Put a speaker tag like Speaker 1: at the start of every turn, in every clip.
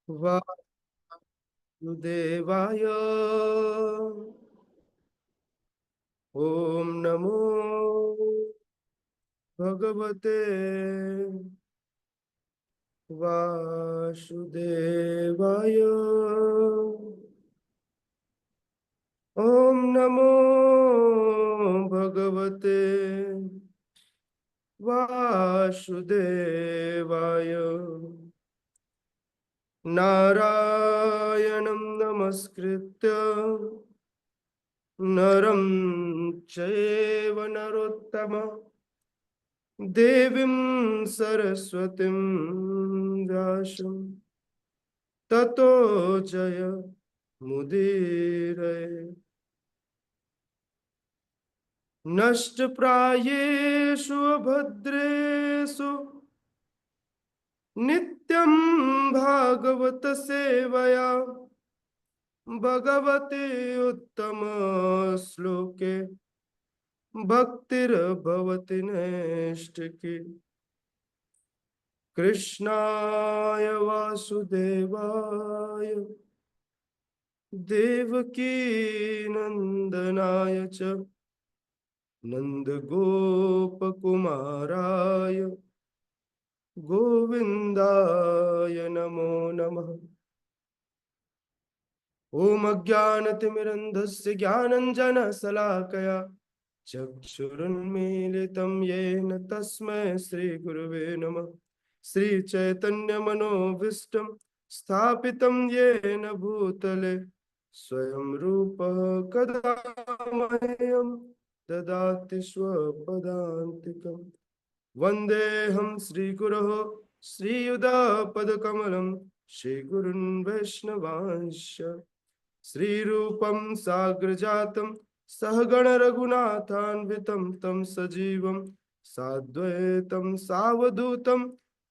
Speaker 1: वासुदेवाय। ओम नमो भगवते वासुदेवाय। ओम नमो भगवते वासुदेवाय। नारायणं नमस्कृत्य नरं चैव नरोत्तमं देवीं सरस्वतीं व्यासं ततो जय मुदीरये। नष्टप्रायेषु भद्रेषु नित्यं भागवत सेवया भगवते उत्तम श्लोके भक्तिर्भवति नैष्ठिकी। कृष्णाय वासुदेवाय देवकी नंदनाय च नंदगोपकुमाराय गोविंदाय नमो नमः। ओम अज्ञानतिमिरन्धस्य ज्ञानञ्जनशलाकया चक्षुरुन्मीलितं येन तस्मै श्रीगुरुवे नमः। श्रीचैतन्यमनोभीष्टं स्थापितं येन भूतले स्वयं रूपः कदा मह्यं ददाति स्वपदान्तिकम्। वन्देऽहं श्रीगुरोः श्रीयुतापदकमलं श्रीगुरून् वैष्णवांश्च श्रीरूपं साग्रजातं सहगण रघुनाथान्वितं तं सजीवं साद्वैतं सावधूतं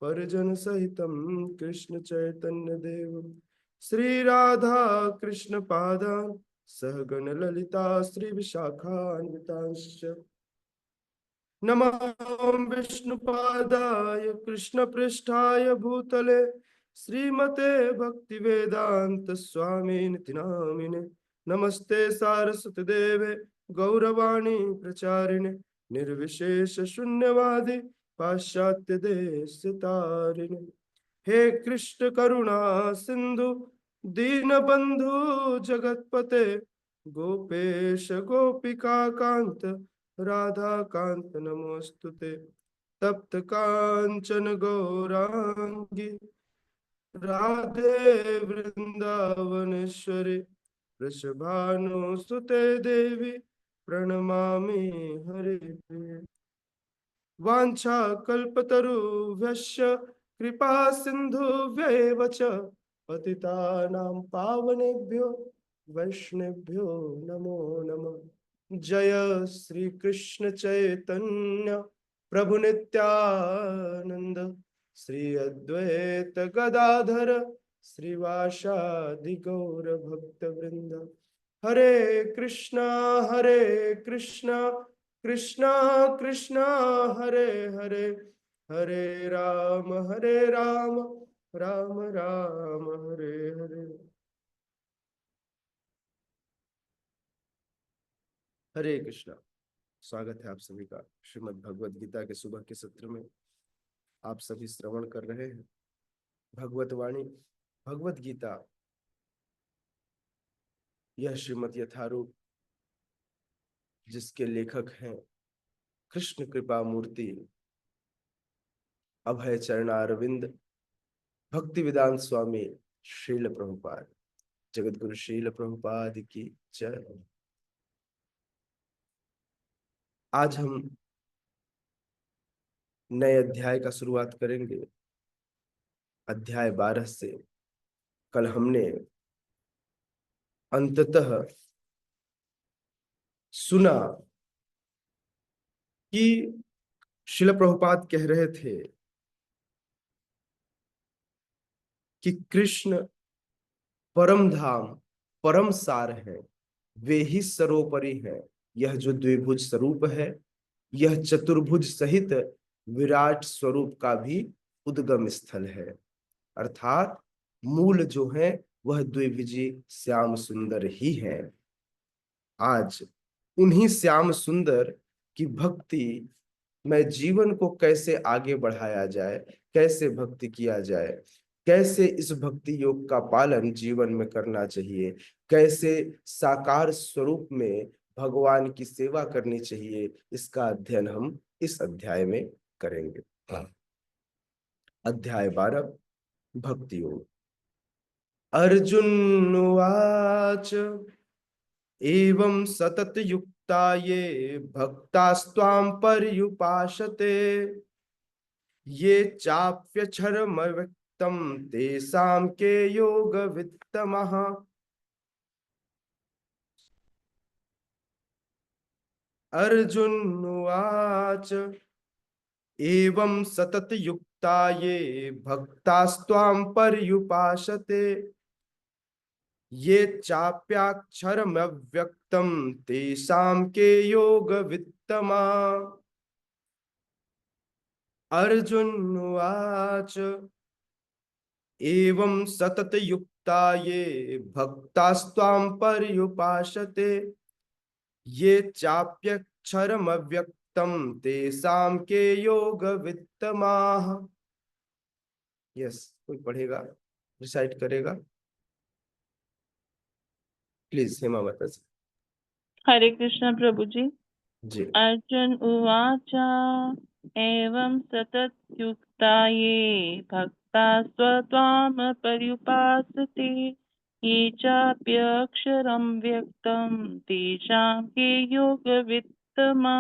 Speaker 1: परिजन सहितं कृष्ण चैतन्य देवं श्रीराधा कृष्ण पादान् सहगण ललिता श्री विशाखान्वितांश्च नमः विष्णुपादाय कृष्णपृष्ठाय भूतले श्रीमते भक्तिवेदांत स्वामी निति नामिने। नमस्ते सारस्वती देवे गौरवाणी प्रचारिणे निर्विशेष शून्यवादी पाश्चात्य देश तारिणे। हे कृष्ण करुणा सिंधु दीनबंधु जगतपते गोपेश गोपिका कांत राधा कांत नमोस्तुते। तप्त कांचन गौरांगी राधे वृंदावनेश्वरी वृषभानुसुते देवी प्रणमामि हरिप्रिये। वाञ्छाकल्पतरुभ्यश्च कृपा सिन्धुभ्यैव च पतितानां पावनेभ्यो वैष्णवेभ्यो नमो नमः। जय श्री कृष्ण चैतन्य प्रभु नित्यानंद श्री अद्वैत गदाधर श्रीवासादि गौर भक्त वृंद। हरे कृष्णा कृष्णा कृष्णा हरे हरे हरे राम राम राम हरे हरे। हरे कृष्णा। स्वागत है आप सभी का श्रीमद् भगवद गीता के सुबह के सत्र में। आप सभी श्रवण कर रहे हैं भगवत वाणी भगवत गीता। यह श्रीमद् यथारूप जिसके लेखक हैं कृष्ण कृपा मूर्ति अभय चरणारविंद भक्ति वेदांत स्वामी श्रील प्रभुपाद। जगत गुरु श्रील प्रभुपाद की जय। आज हम नए अध्याय का शुरुआत करेंगे, अध्याय 12 से। कल हमने अंततः सुना कि श्रील प्रभुपाद कह रहे थे कि कृष्ण परम धाम परम सार है, वे ही सर्वोपरि है। यह जो द्विभुज स्वरूप है, यह चतुर्भुज सहित विराट स्वरूप का भी उद्गम स्थल है। अर्थात मूल जो है वह द्विविजय श्याम सुंदर ही है। आज उन्हीं श्याम सुंदर की भक्ति में जीवन को कैसे आगे बढ़ाया जाए, कैसे भक्ति किया जाए, कैसे इस भक्ति योग का पालन जीवन में करना चाहिए, कैसे साकार स्वरूप में भगवान की सेवा करनी चाहिए, इसका अध्ययन हम इस अध्याय में करेंगे। अध्याय 12 भक्ति योग। अर्जुन उवाच एवं सतत युक्ता ये भक्तास्त्वां पर्युपासते ये चाप्यक्षरमव्यक्तं तेषां के योग वित्तमः। अर्जुन उवाच एवं सतत युक्ता ये भक्तास्त्वां पर्युपासते ये चाप्याक्षरमव्यक्तं तेषां के योग वित्तमा। अर्जुन उवाच एवं सतत युक्ता ये भक्तास्त्वां पर्युपासते ये चाप्यक्षरमव्यक्तं तेषां के योग वित्तमाः। यस, कोई पढ़ेगा, रिसाइट करेगा प्लीज, हेमा माता जी।
Speaker 2: हरे कृष्ण प्रभु जी।
Speaker 1: जी
Speaker 2: अर्जुन उवाच एवं सततयुक्ता ये भक्ता स्वत्वां पर्युपासते ये चाप्यक्षरं व्यक्तं तेषां के योगवित्तमा।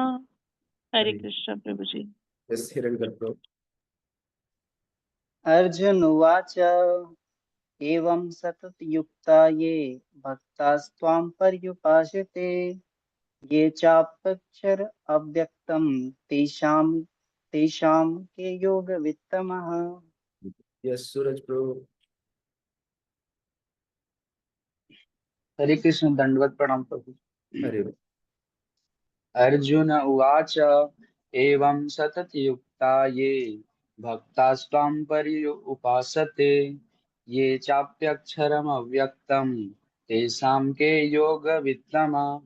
Speaker 2: हरे कृष्ण प्रभु जी।
Speaker 1: यस, हिरण्यगर्भ प्रभु।
Speaker 3: अर्जुन उवाच एवं सततयुक्ता ये भक्तास्त्वां पर्युपासते ये चाप्यक्षर अव्यक्तं तेषां तेषां के योग वित्तमः।
Speaker 1: यस, सूरज प्रभु।
Speaker 4: हरे कृष्ण, दंडवत प्रणाम प्रभु।
Speaker 1: हरे
Speaker 4: अर्जुन उवाच एवं सततयुक्ता ये भक्तास्त्वां पर्युपासते ये चाप्यक्षरम् अव्यक्तं तेषां के योग वित्तमा।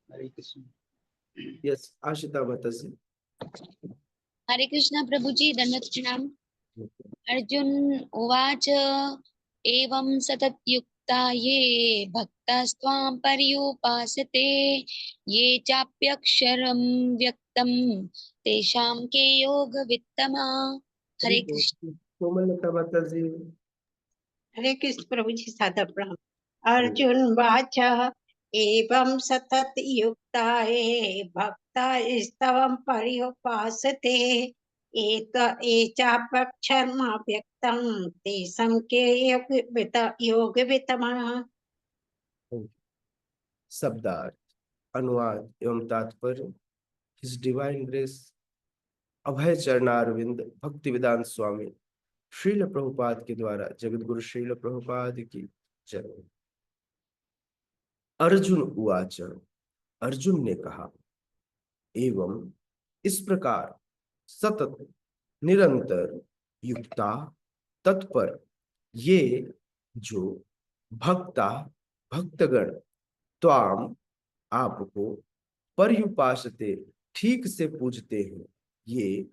Speaker 4: हरे कृष्ण।
Speaker 1: यस, आशिता माता जी।
Speaker 5: हरे कृष्ण प्रभु जी, दंडवत प्रणाम। अर्जुन उवाच एवं सततयुक्ता ये भक्तास्त्वां पर्युपासते ये चाप्यक्षरं व्यक्तं तेषां के योग वित्तमा। हरे कृष्ण।
Speaker 1: कोमलता माता जी।
Speaker 6: हरे कृष्ण प्रभु जी, सादर प्रणाम। अर्जुन वाच एवं सतत युक्ता ये भक्ता स्तवं पर्युपासते ये चापक्षरमा व्यक्तं तेषां के योग वित्तमः।
Speaker 1: शब्दार्थ, अनुवाद एवं तात्पर्य। हिज डिवाइन ग्रेस अभय चरणारविंद भक्ति वेदांत स्वामी श्रील प्रभुपाद के द्वारा जगत गुरु श्रील प्रभुपाद की जय। अर्जुन उवाच, अर्जुन ने कहा, एवं इस प्रकार, सतत निरंतर, युक्ता तत्पर, ये जो भक्ता भक्तगण त्वाम आपको पर्युपासते ठीक से पूजते हैं, ये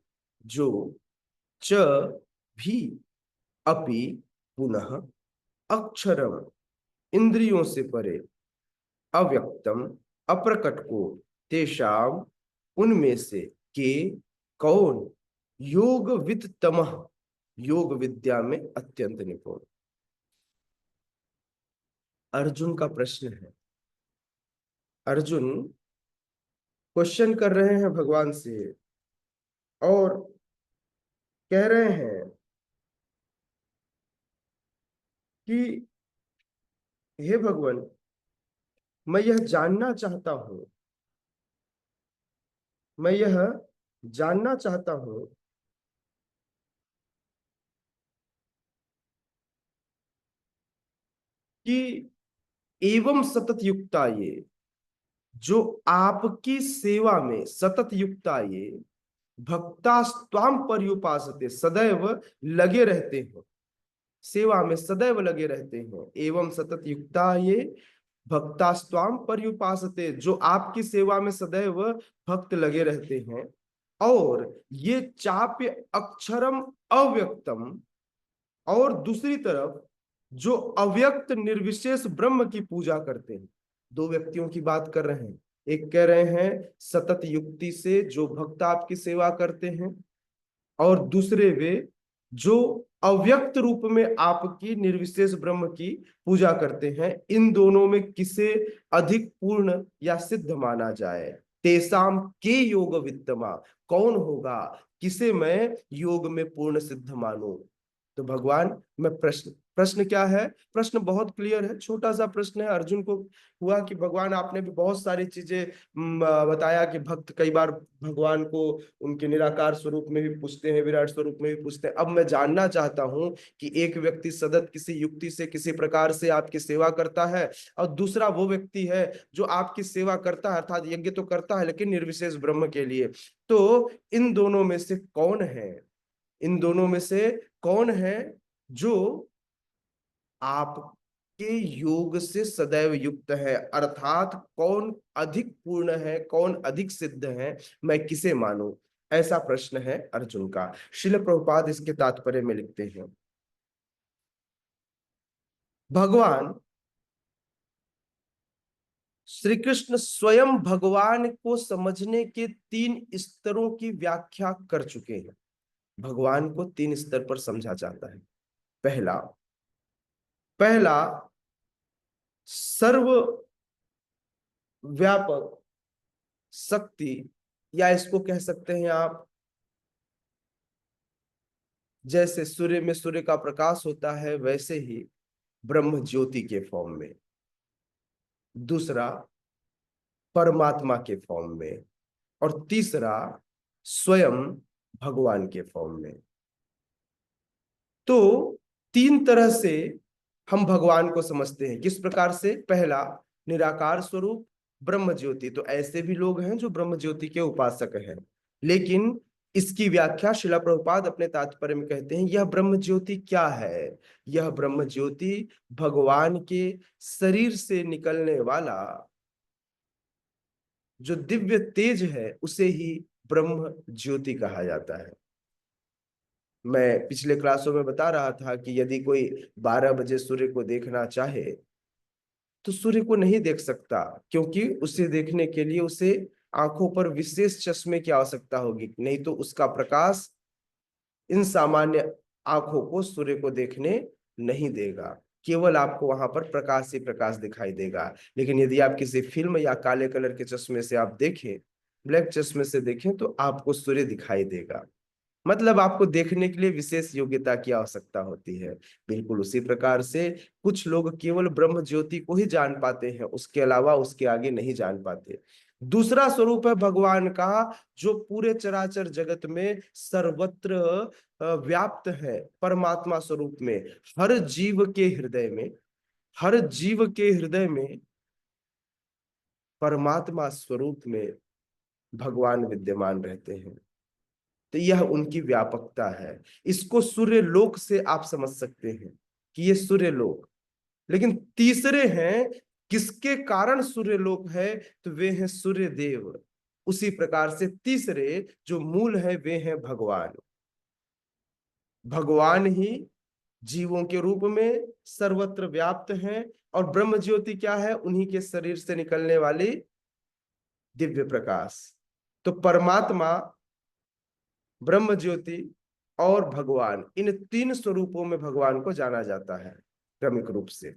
Speaker 1: जो च भी अपि पुनः अक्षरम इंद्रियों से परे अव्यक्तम अप्रकट को तेषाम उनमें से के कौन योग वित्तमः योग विद्या में अत्यंत निपुण। अर्जुन का प्रश्न है। अर्जुन क्वेश्चन कर रहे हैं भगवान से और कह रहे हैं कि हे भगवान, मैं यह जानना चाहता हूं, मैं यह जानना चाहता हूं कि एवं सतत युक्ता ये जो आपकी सेवा में सतत युक्ता ये भक्ता स्वाम पर्युपासते सदैव लगे रहते हो, सेवा में सदैव लगे रहते हैं। एवं सतत युक्ता ये भक्तास्त्वाम पर्युपासते, जो आपकी सेवा में सदैव भक्त लगे रहते हैं। और ये चाप्य अक्षरम अव्यक्तम, और दूसरी तरफ जो अव्यक्त निर्विशेष ब्रह्म की पूजा करते हैं। दो व्यक्तियों की बात कर रहे हैं। एक कह रहे हैं सतत युक्ति से जो भक्त आपकी सेवा करते हैं, और दूसरे वे जो अव्यक्त रूप में आपकी निर्विशेष ब्रह्म की पूजा करते हैं। इन दोनों में किसे अधिक पूर्ण या सिद्ध माना जाए? तेसाम के योग वित्तमा, कौन होगा किसे मैं योग में पूर्ण सिद्ध मानूं? तो भगवान में प्रश्न क्या है? प्रश्न बहुत क्लियर है, छोटा सा प्रश्न है। अर्जुन को हुआ कि भगवान आपने भी बहुत सारी चीजें बताया कि भक्त कई बार भगवान को उनके निराकार स्वरूप में भी पूछते हैं, विराट स्वरूप में भी पूछते हैं। अब मैं जानना चाहता हूं कि एक व्यक्ति सतत किसी युक्ति से किसी प्रकार से आपकी सेवा करता है, और दूसरा वो व्यक्ति है जो आपकी सेवा करता है, अर्थात यज्ञ तो करता है लेकिन निर्विशेष ब्रह्म के लिए। तो इन दोनों में से कौन है, इन दोनों में से कौन है जो आपके योग से सदैव युक्त है? अर्थात कौन अधिक पूर्ण है, कौन अधिक सिद्ध है, मैं किसे मानूं? ऐसा प्रश्न है अर्जुन का। श्रील प्रभुपाद इसके तात्पर्य में लिखते हैं, भगवान श्री कृष्ण स्वयं भगवान को समझने के 3 स्तरों की व्याख्या कर चुके हैं। भगवान को 3 स्तर पर समझा जाता है। पहला सर्व व्यापक शक्ति, या इसको कह सकते हैं आप जैसे सूर्य में सूर्य का प्रकाश होता है वैसे ही ब्रह्म ज्योति के फॉर्म में। दूसरा परमात्मा के फॉर्म में, और तीसरा स्वयं भगवान के फॉर्म में। तो 3 तरह से हम भगवान को समझते हैं। किस प्रकार से? पहला निराकार स्वरूप ब्रह्म ज्योति, तो ऐसे भी लोग हैं जो ब्रह्म ज्योति के उपासक हैं, लेकिन इसकी व्याख्या शिला प्रभुपाद अपने तात्पर्य में कहते हैं, यह ब्रह्म ज्योति क्या है? यह ब्रह्म ज्योति भगवान के शरीर से निकलने वाला जो दिव्य तेज है उसे ही ब्रह्म ज्योति कहा जाता है। मैं पिछले क्लासों में बता रहा था कि यदि कोई 12 बजे सूर्य को देखना चाहे तो सूर्य को नहीं देख सकता, क्योंकि उसे देखने के लिए उसे आंखों पर विशेष चश्मे की आवश्यकता होगी, नहीं तो उसका प्रकाश इन सामान्य आंखों को सूर्य को देखने नहीं देगा। केवल आपको वहां पर प्रकाश ही प्रकाश दिखाई देगा। लेकिन यदि आप किसी फिल्म या काले कलर के चश्मे से आप देखें, ब्लैक चश्मे से देखें, तो आपको सूर्य दिखाई देगा। मतलब आपको देखने के लिए विशेष योग्यता की आवश्यकता होती है। बिल्कुल उसी प्रकार से कुछ लोग केवल ब्रह्म ज्योति को ही जान पाते हैं, उसके अलावा उसके आगे नहीं जान पाते। दूसरा स्वरूप है भगवान का, जो पूरे चराचर जगत में सर्वत्र व्याप्त है, परमात्मा स्वरूप में। हर जीव के हृदय में, हर जीव के हृदय में परमात्मा स्वरूप में भगवान विद्यमान रहते हैं। तो यह उनकी व्यापकता है। इसको सूर्य लोक से आप समझ सकते हैं कि ये सूर्य लोक। लेकिन तीसरे हैं, किसके कारण सूर्य लोक है? तो वे हैं सूर्य देव। उसी प्रकार से तीसरे जो मूल है वे हैं भगवान। भगवान ही जीवों के रूप में सर्वत्र व्याप्त हैं, और ब्रह्म ज्योति क्या है? उन्हीं के शरीर से निकलने वाली दिव्य प्रकाश। तो परमात्मा, ब्रह्म ज्योति और भगवान, इन 3 स्वरूपों में भगवान को जाना जाता है क्रमिक रूप से।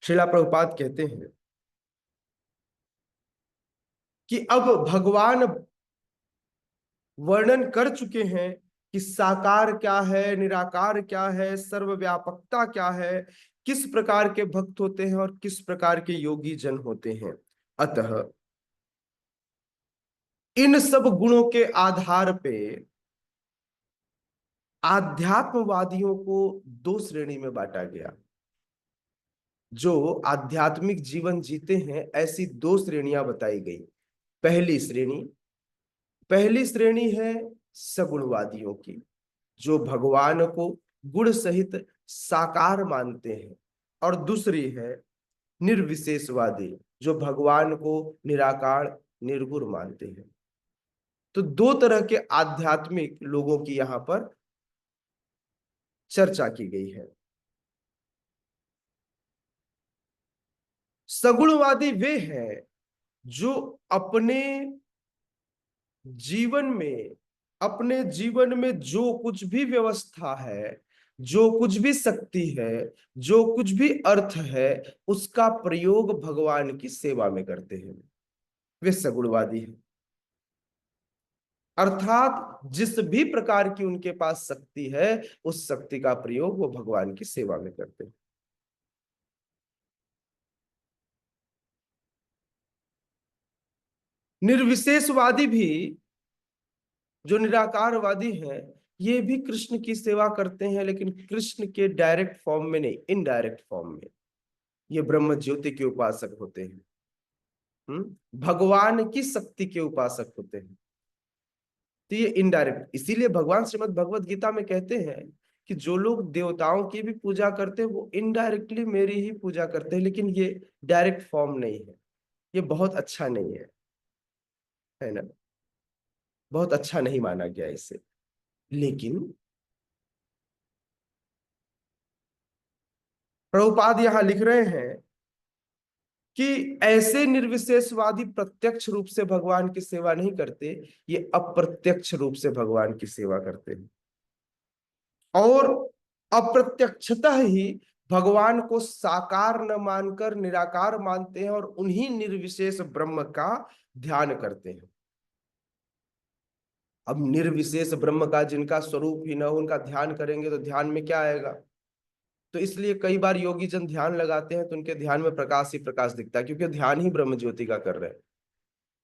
Speaker 1: श्रीला प्रभुपाद कहते हैं कि अब भगवान वर्णन कर चुके हैं कि साकार क्या है, निराकार क्या है, सर्वव्यापकता क्या है, किस प्रकार के भक्त होते हैं और किस प्रकार के योगी जन होते हैं। अतः इन सब गुणों के आधार पे आध्यात्मवादियों को 2 श्रेणी में बांटा गया। जो आध्यात्मिक जीवन जीते हैं ऐसी 2 श्रेणियां बताई गई। पहली श्रेणी है सगुणवादियों की, जो भगवान को गुण सहित साकार मानते हैं, और दूसरी है निर्विशेषवादी, जो भगवान को निराकार निर्गुण मानते हैं। तो दो तरह के आध्यात्मिक लोगों की यहां पर चर्चा की गई है। सगुणवादी वे हैं जो अपने जीवन में जो कुछ भी व्यवस्था है, जो कुछ भी शक्ति है, जो कुछ भी अर्थ है, उसका प्रयोग भगवान की सेवा में करते हैं, वे सगुणवादी हैं। अर्थात जिस भी प्रकार की उनके पास शक्ति है, उस शक्ति का प्रयोग वो भगवान की सेवा में करते हैं। निर्विशेषवादी भी, जो निराकारवादी हैं, ये भी कृष्ण की सेवा करते हैं, लेकिन कृष्ण के डायरेक्ट फॉर्म में नहीं, इनडायरेक्ट फॉर्म में। ये ब्रह्म ज्योति के उपासक होते हैं, भगवान की शक्ति के उपासक होते हैं। तो ये इनडायरेक्ट, इसीलिए भगवान श्रीमद् भगवत गीता में कहते हैं कि जो लोग देवताओं की भी पूजा करते हैं वो इनडायरेक्टली मेरी ही पूजा करते हैं, लेकिन ये डायरेक्ट फॉर्म नहीं है। ये बहुत अच्छा नहीं है ना, बहुत अच्छा नहीं माना गया इसे। लेकिन प्रभुपाद यहां लिख रहे हैं कि ऐसे निर्विशेषवादी प्रत्यक्ष रूप से भगवान की सेवा नहीं करते, ये अप्रत्यक्ष रूप से भगवान की सेवा करते हैं, और अप्रत्यक्षतः ही भगवान को साकार न मानकर निराकार मानते हैं, और उन्हीं निर्विशेष ब्रह्म का ध्यान करते हैं। अब निर्विशेष ब्रह्म का जिनका स्वरूप ही न हो, उनका ध्यान करेंगे तो ध्यान में क्या आएगा? तो इसलिए कई बार योगी जन ध्यान लगाते हैं तो उनके ध्यान में प्रकाश ही प्रकाश दिखता है, क्योंकि ध्यान ही ब्रह्म ज्योति का कर रहे हैं।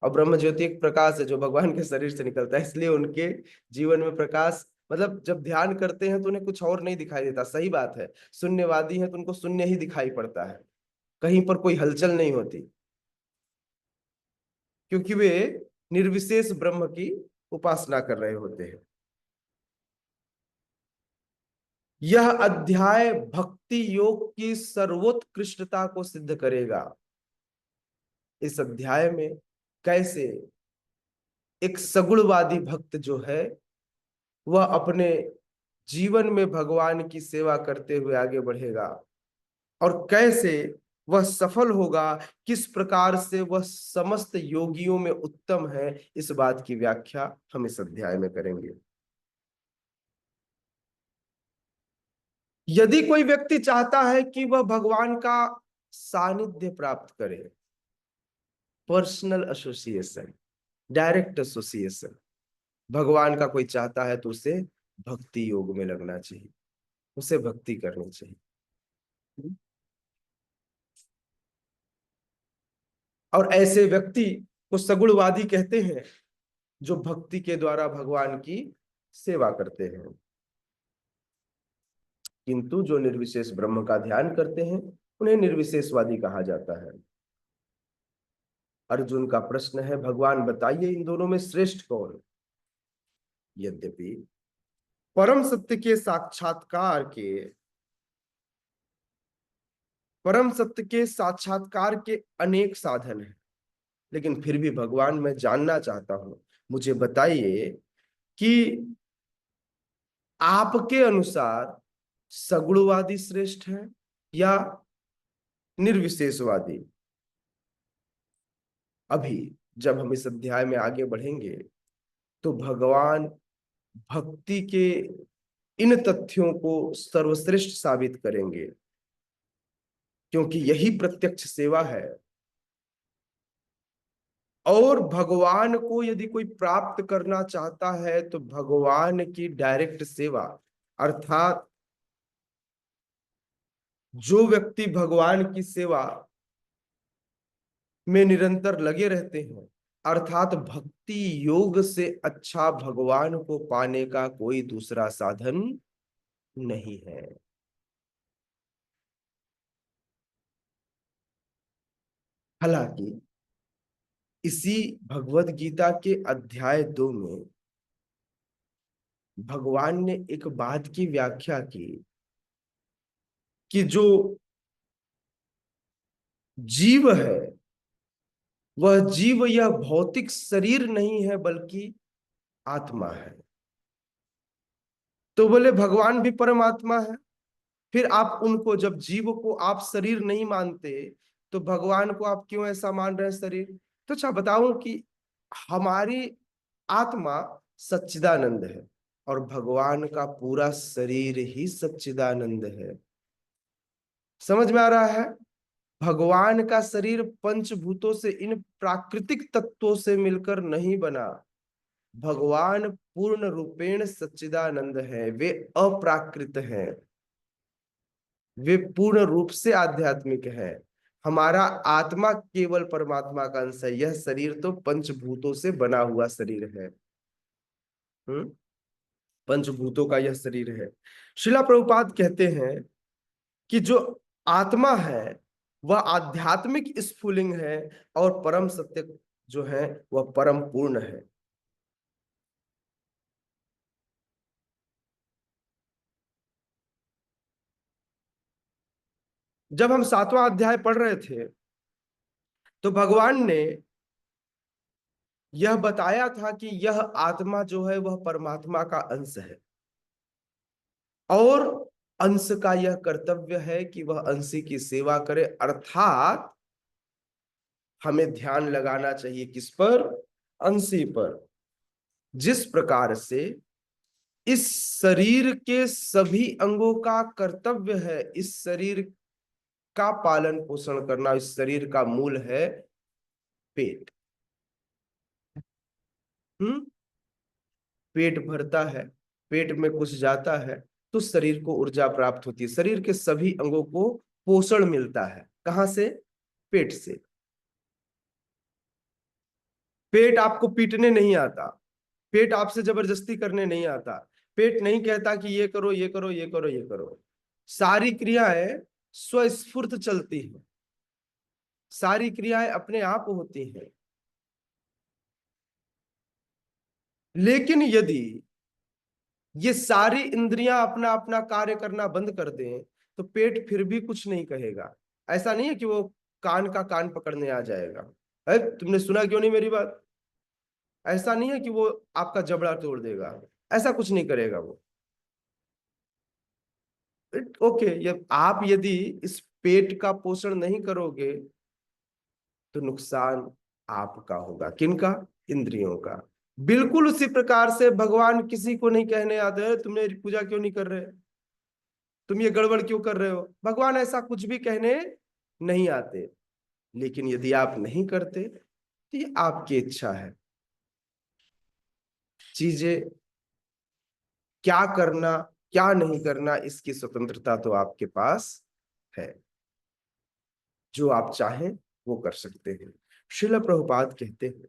Speaker 1: और ब्रह्म ज्योति एक प्रकाश है जो भगवान के शरीर से निकलता है, इसलिए उनके जीवन में प्रकाश, मतलब जब ध्यान करते हैं तो उन्हें कुछ और नहीं दिखाई देता। सही बात है, शून्यवादी है तो उनको शून्य ही दिखाई पड़ता है, कहीं पर कोई हलचल नहीं होती, क्योंकि वे निर्विशेष ब्रह्म की उपासना कर रहे होते हैं। यह अध्याय भक्ति योग की सर्वोत्कृष्टता को सिद्ध करेगा। इस अध्याय में कैसे एक सगुणवादी भक्त जो है वह अपने जीवन में भगवान की सेवा करते हुए आगे बढ़ेगा, और कैसे वह सफल होगा, किस प्रकार से वह समस्त योगियों में उत्तम है, इस बात की व्याख्या हम इस अध्याय में करेंगे। यदि कोई व्यक्ति चाहता है कि वह भगवान का सानिध्य प्राप्त करे, पर्सनल एसोसिएशन, डायरेक्ट एसोसिएशन भगवान का कोई चाहता है, तो उसे भक्ति योग में लगना चाहिए, उसे भक्ति करनी चाहिए। और ऐसे व्यक्ति को सगुणवादी कहते हैं, जो भक्ति के द्वारा भगवान की सेवा करते हैं। किंतु जो निर्विशेष ब्रह्म का ध्यान करते हैं उन्हें निर्विशेषवादी कहा जाता है। अर्जुन का प्रश्न है, भगवान बताइए इन दोनों में श्रेष्ठ कौन? यद्यपि परम सत्य के साक्षात्कार के अनेक साधन हैं, लेकिन फिर भी भगवान मैं जानना चाहता हूं, मुझे बताइए कि आपके अनुसार सगुणवादी श्रेष्ठ है या निर्विशेषवादी? अभी जब हम इस अध्याय में आगे बढ़ेंगे तो भगवान भक्ति के इन तथ्यों को सर्वश्रेष्ठ साबित करेंगे, क्योंकि यही प्रत्यक्ष सेवा है। और भगवान को यदि कोई प्राप्त करना चाहता है तो भगवान की डायरेक्ट सेवा, अर्थात जो व्यक्ति भगवान की सेवा में निरंतर लगे रहते हैं, अर्थात भक्ति योग से अच्छा भगवान को पाने का कोई दूसरा साधन नहीं है। हालांकि इसी भगवत गीता के अध्याय 2 में भगवान ने एक बात की व्याख्या की कि जो जीव है वह जीव यह भौतिक शरीर नहीं है बल्कि आत्मा है। तो बोले भगवान भी परमात्मा है। फिर आप उनको, जब जीव को आप शरीर नहीं मानते तो भगवान को आप क्यों ऐसा मान रहे हैं शरीर? तो अच्छा बताऊं कि हमारी आत्मा सच्चिदानंद है और भगवान का पूरा शरीर ही सच्चिदानंद है। समझ में आ रहा है? भगवान का शरीर पंचभूतों से, इन प्राकृतिक तत्वों से मिलकर नहीं बना। भगवान पूर्ण रूपेण सच्चिदानंद है, वे अप्राकृत हैं, वे पूर्ण रूप से आध्यात्मिक है। हमारा आत्मा केवल परमात्मा का अंश है। यह शरीर तो पंचभूतों से बना हुआ शरीर है। पंचभूतों का यह शरीर है। श्रीला प्रभुपाद कहते हैं कि जो आत्मा है वह आध्यात्मिक स्फुलिंग है और परम सत्य जो है वह परम पूर्ण है। जब हम 7वां अध्याय पढ़ रहे थे तो भगवान ने यह बताया था कि यह आत्मा जो है वह परमात्मा का अंश है और अंश का यह कर्तव्य है कि वह अंशी की सेवा करे। अर्थात हमें ध्यान लगाना चाहिए किस पर? अंशी पर। जिस प्रकार से इस शरीर के सभी अंगों का कर्तव्य है, इस शरीर का पालन पोषण करना, इस शरीर का मूल है पेट। पेट भरता है, पेट में कुछ जाता है तो शरीर को ऊर्जा प्राप्त होती है। शरीर के सभी अंगों को पोषण मिलता है। कहां से? पेट से। पेट आपको पीटने नहीं आता, पेट आपसे जबरदस्ती करने नहीं आता, पेट नहीं कहता कि ये करो ये करो ये करो ये करो। सारी क्रियाएं स्वस्फूर्त चलती हैं, सारी क्रियाएं अपने आप होती हैं। लेकिन यदि ये सारी इंद्रियां अपना अपना कार्य करना बंद कर दें तो पेट फिर भी कुछ नहीं कहेगा। ऐसा नहीं है कि वो कान का कान पकड़ने आ जाएगा। अरे तुमने सुना क्यों नहीं मेरी बात? ऐसा नहीं है कि वो आपका जबड़ा तोड़ देगा, ऐसा कुछ नहीं करेगा वो। ओके, ये आप यदि इस पेट का पोषण नहीं करोगे तो नुकसान आपका होगा। किनका? इंद्रियों का। बिल्कुल उसी प्रकार से भगवान किसी को नहीं कहने आते तुमने पूजा क्यों नहीं कर रहे, तुम ये गड़बड़ क्यों कर रहे हो। भगवान ऐसा कुछ भी कहने नहीं आते। लेकिन यदि आप नहीं करते तो ये आपकी इच्छा है। चीजें क्या करना क्या नहीं करना इसकी स्वतंत्रता तो आपके पास है। जो आप चाहें वो कर सकते हैं। श्रील प्रभुपाद कहते हैं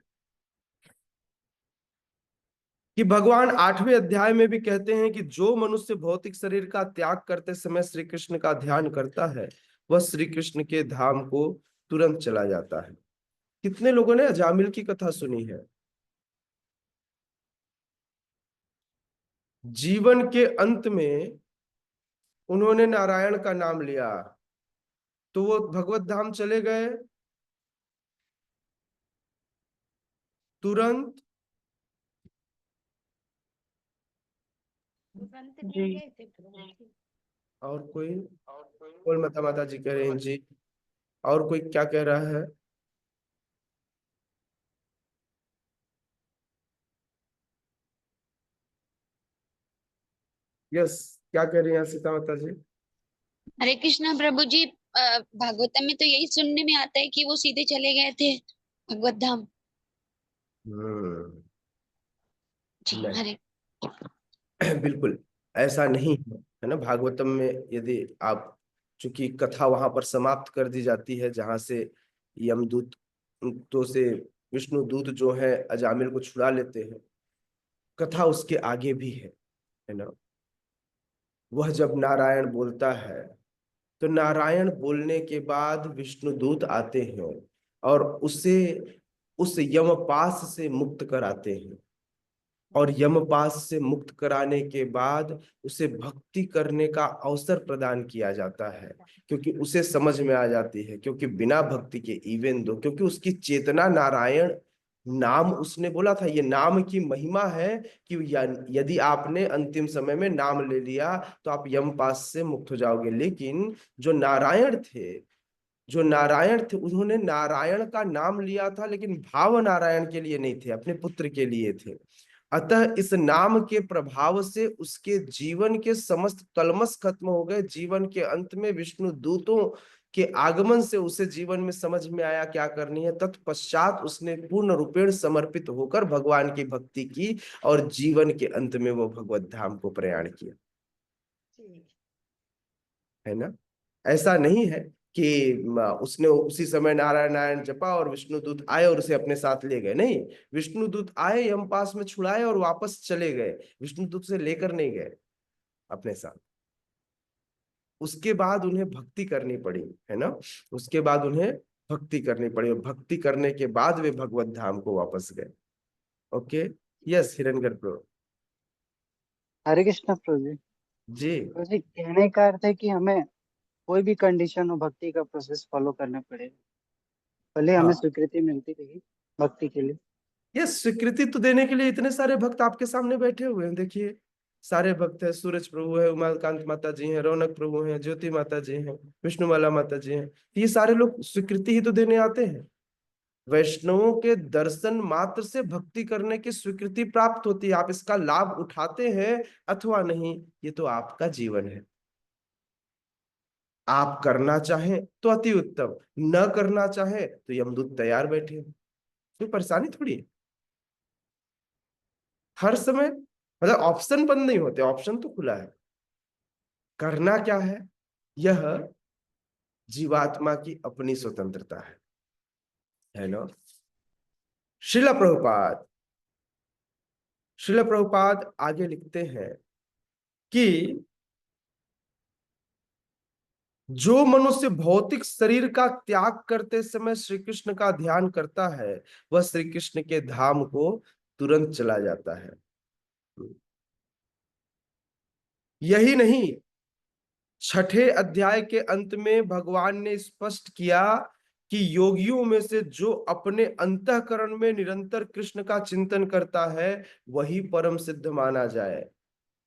Speaker 1: कि भगवान 8वें अध्याय में भी कहते हैं कि जो मनुष्य भौतिक शरीर का त्याग करते समय श्री कृष्ण का ध्यान करता है वह श्री कृष्ण के धाम को तुरंत चला जाता है। कितने लोगों ने अजामिल की कथा सुनी है? जीवन के अंत में उन्होंने नारायण का नाम लिया तो वो भगवत धाम चले गए तुरंत।
Speaker 2: जी।
Speaker 1: और कोई? बोल माता माता जी कह रहे हैं जी। और कोई क्या कह रहा है? यस, क्या कह रही हैं सीता माता जी?
Speaker 5: हरे कृष्णा प्रभु जी। भागवतम में तो यही सुनने में आता है कि वो सीधे चले गए थे भगवत धाम। जी हरे।
Speaker 1: बिल्कुल ऐसा नहीं है ना। भागवतम में यदि आप, चूंकि कथा वहां पर समाप्त कर दी जाती है जहां से यमदूत तो से विष्णु दूत जो है अजामिल को छुड़ा लेते हैं, कथा उसके आगे भी है ना। वह जब नारायण बोलता है तो नारायण बोलने के बाद विष्णु दूत आते हैं और उसे उस यमपाश से मुक्त कराते हैं। और यमपास से मुक्त कराने के बाद उसे भक्ति करने का अवसर प्रदान किया जाता है, क्योंकि उसे समझ में आ जाती है, क्योंकि बिना भक्ति के इवन दो, क्योंकि उसकी चेतना नारायण नाम उसने बोला था, ये नाम की महिमा है कि यदि आपने अंतिम समय में नाम ले लिया तो आप यमपास से मुक्त हो जाओगे। लेकिन जो नारायण थे उन्होंने नारायण का नाम लिया था, लेकिन भाव नारायण के लिए नहीं थे, अपने पुत्र के लिए थे। अतः इस नाम के प्रभाव से उसके जीवन के समस्त कलमश खत्म हो गए। जीवन के अंत में विष्णु दूतों के आगमन से उसे जीवन में समझ में आया क्या करनी है। तत्पश्चात उसने पूर्ण रूपेण समर्पित होकर भगवान की भक्ति की और जीवन के अंत में वो भगवत धाम को प्रयाण किया, है ना। ऐसा नहीं है कि उसने उसी समय नारायण नारायण जपा और विष्णुदूत आए और उसे अपने साथ ले गए। नहीं, विष्णुदूत आए, यमपास में छुड़ाए और वापस चले गए। विष्णुदूत से लेकर नहीं गए अपने साथ। उसके बाद उन्हें भक्ति करनी पड़ी, है ना। उसके बाद उन्हें भक्ति करनी पड़ी और भक्ति करने के बाद वे भगवत धाम को वापस गए। ओके, यस हिरण्यगर प्रभु
Speaker 3: हरे कृष्ण प्रभु जी।
Speaker 1: जी।
Speaker 3: प्रभु जी, कहने का अर्थ है कि हमें कोई भी कंडीशन हो भक्ति का प्रोसेस फॉलो करना पड़ेगा, भले हमें
Speaker 1: हाँ,
Speaker 3: स्वीकृति मिलती रही भक्ति के लिए।
Speaker 1: ये स्वीकृति तो देने के लिए इतने सारे भक्त आपके सामने बैठे हुए हैं। देखिए, सारे भक्त हैं, सूरज प्रभु है, उमाकांत माता जी हैं, रौनक प्रभु हैं, ज्योति माता जी हैं, विष्णुमाला माता जी हैं। ये सारे लोग स्वीकृति ही तो देने आते हैं। वैष्णवों के दर्शन मात्र से भक्ति करने की स्वीकृति प्राप्त होती है। आप इसका लाभ उठाते हैं अथवा नहीं, ये तो आपका जीवन है। आप करना चाहें तो अति उत्तम, न करना चाहे तो यमदूत तैयार बैठे हैं। कोई परेशानी थोड़ी है। हर समय मतलब ऑप्शन बंद नहीं होते, ऑप्शन तो खुला है। करना क्या है, यह जीवात्मा की अपनी स्वतंत्रता है ना। श्रील प्रभुपाद आगे लिखते हैं कि जो मनुष्य भौतिक शरीर का त्याग करते समय श्री कृष्ण का ध्यान करता है, वह श्री कृष्ण के धाम को तुरंत चला जाता है। यही नहीं, छठे अध्याय के अंत में भगवान ने स्पष्ट किया कि योगियों में से जो अपने अंतःकरण में निरंतर कृष्ण का चिंतन करता है वही परम सिद्ध माना जाए।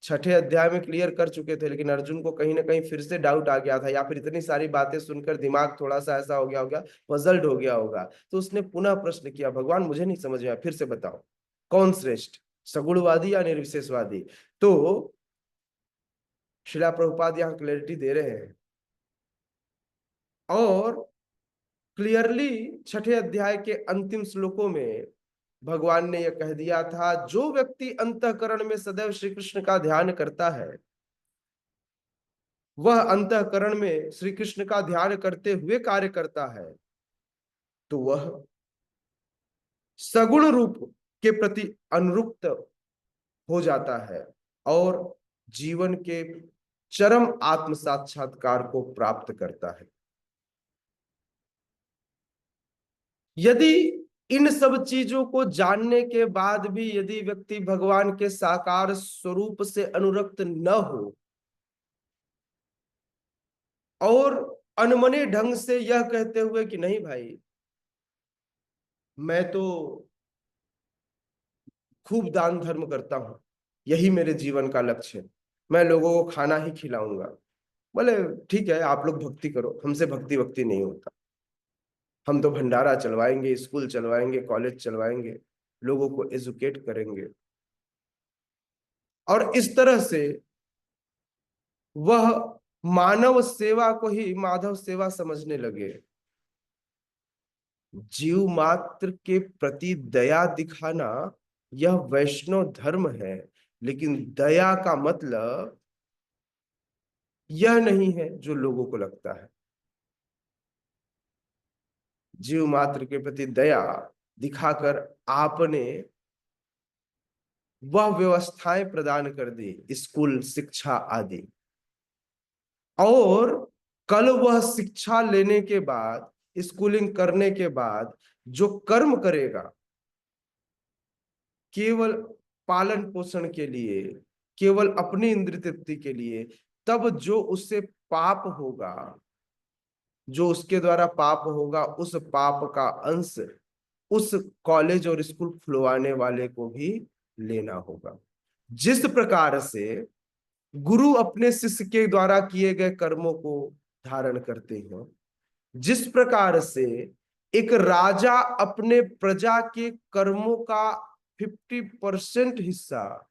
Speaker 1: छठे अध्याय में क्लियर कर चुके थे, लेकिन अर्जुन को कहीं ना कहीं फिर से डाउट आ गया था, या फिर इतनी सारी बातें सुनकर दिमाग थोड़ा सा ऐसा हो गया होगा, पजल्ड हो गया होगा। तो उसने पुनः प्रश्न किया, भगवान मुझे नहीं समझ में आया, फिर से बताओ कौन श्रेष्ठ, सगुणवादी या निर्विशेषवादी। तो श्रीला प्रभुपाद यहाँ क्लैरिटी दे रहे हैं और क्लियरली छठे अध्याय के अंतिम श्लोकों में भगवान ने यह कह दिया था, जो व्यक्ति अंतःकरण में सदैव श्री कृष्ण का ध्यान करता है, वह अंतःकरण में श्री कृष्ण का ध्यान करते हुए कार्य करता है, तो वह सगुण रूप के प्रति अनुरुक्त हो जाता है और जीवन के चरम आत्म साक्षात्कार को प्राप्त करता है। यदि इन सब चीजों को जानने के बाद भी यदि व्यक्ति भगवान के साकार स्वरूप से अनुरक्त न हो और अनमने ढंग से यह कहते हुए कि नहीं भाई मैं तो खूब दान धर्म करता हूं, यही मेरे जीवन का लक्ष्य है, मैं लोगों को खाना ही खिलाऊंगा, बोले ठीक है आप लोग भक्ति करो, हमसे भक्ति नहीं होता, हम तो भंडारा चलवाएंगे, स्कूल चलवाएंगे, कॉलेज चलवाएंगे, लोगों को एजुकेट करेंगे। और इस तरह से वह मानव सेवा को ही माधव सेवा समझने लगे। जीव मात्र के प्रति दया दिखाना यह वैष्णव धर्म है, लेकिन दया का मतलब यह नहीं है जो लोगों को लगता है। जीव मात्र के प्रति दया दिखाकर आपने वह व्यवस्थाएं प्रदान कर दी, स्कूल शिक्षा आदि, और कल वह शिक्षा लेने के बाद, स्कूलिंग करने के बाद जो कर्म करेगा केवल पालन पोषण के लिए, केवल अपनी इंद्रिय तृप्ति के लिए, तब जो उससे पाप होगा, जो उसके द्वारा पाप होगा, उस पाप का अंश उस कॉलेज और स्कूल खुलवाने वाले को भी लेना होगा। जिस प्रकार से गुरु अपने शिष्य के द्वारा किए गए कर्मों को धारण करते हैं, जिस प्रकार से एक राजा अपने प्रजा के कर्मों का 50% हिस्सा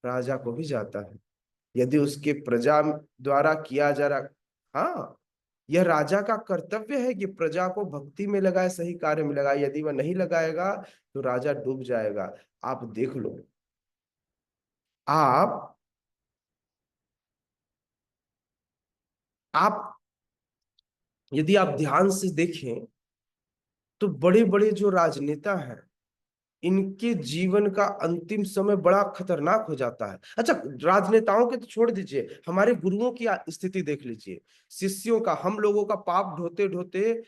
Speaker 1: राजा को भी जाता है, यदि उसके प्रजा द्वारा किया जा रहा। हाँ, यह राजा का कर्तव्य है कि प्रजा को भक्ति में लगाए, सही कार्य में लगाए। यदि वह नहीं लगाएगा तो राजा डूब जाएगा। आप देख लो, आप यदि आप ध्यान से देखें तो बड़े बड़े जो राजनेता हैं, इनके जीवन का अंतिम समय बड़ा खतरनाक हो जाता है। अच्छा, राजनेताओं के तो छोड़ दीजिए, हमारे गुरुओं की स्थिति देख लीजिए, शिष्यों का, हम लोगों का पाप ढोते ढोते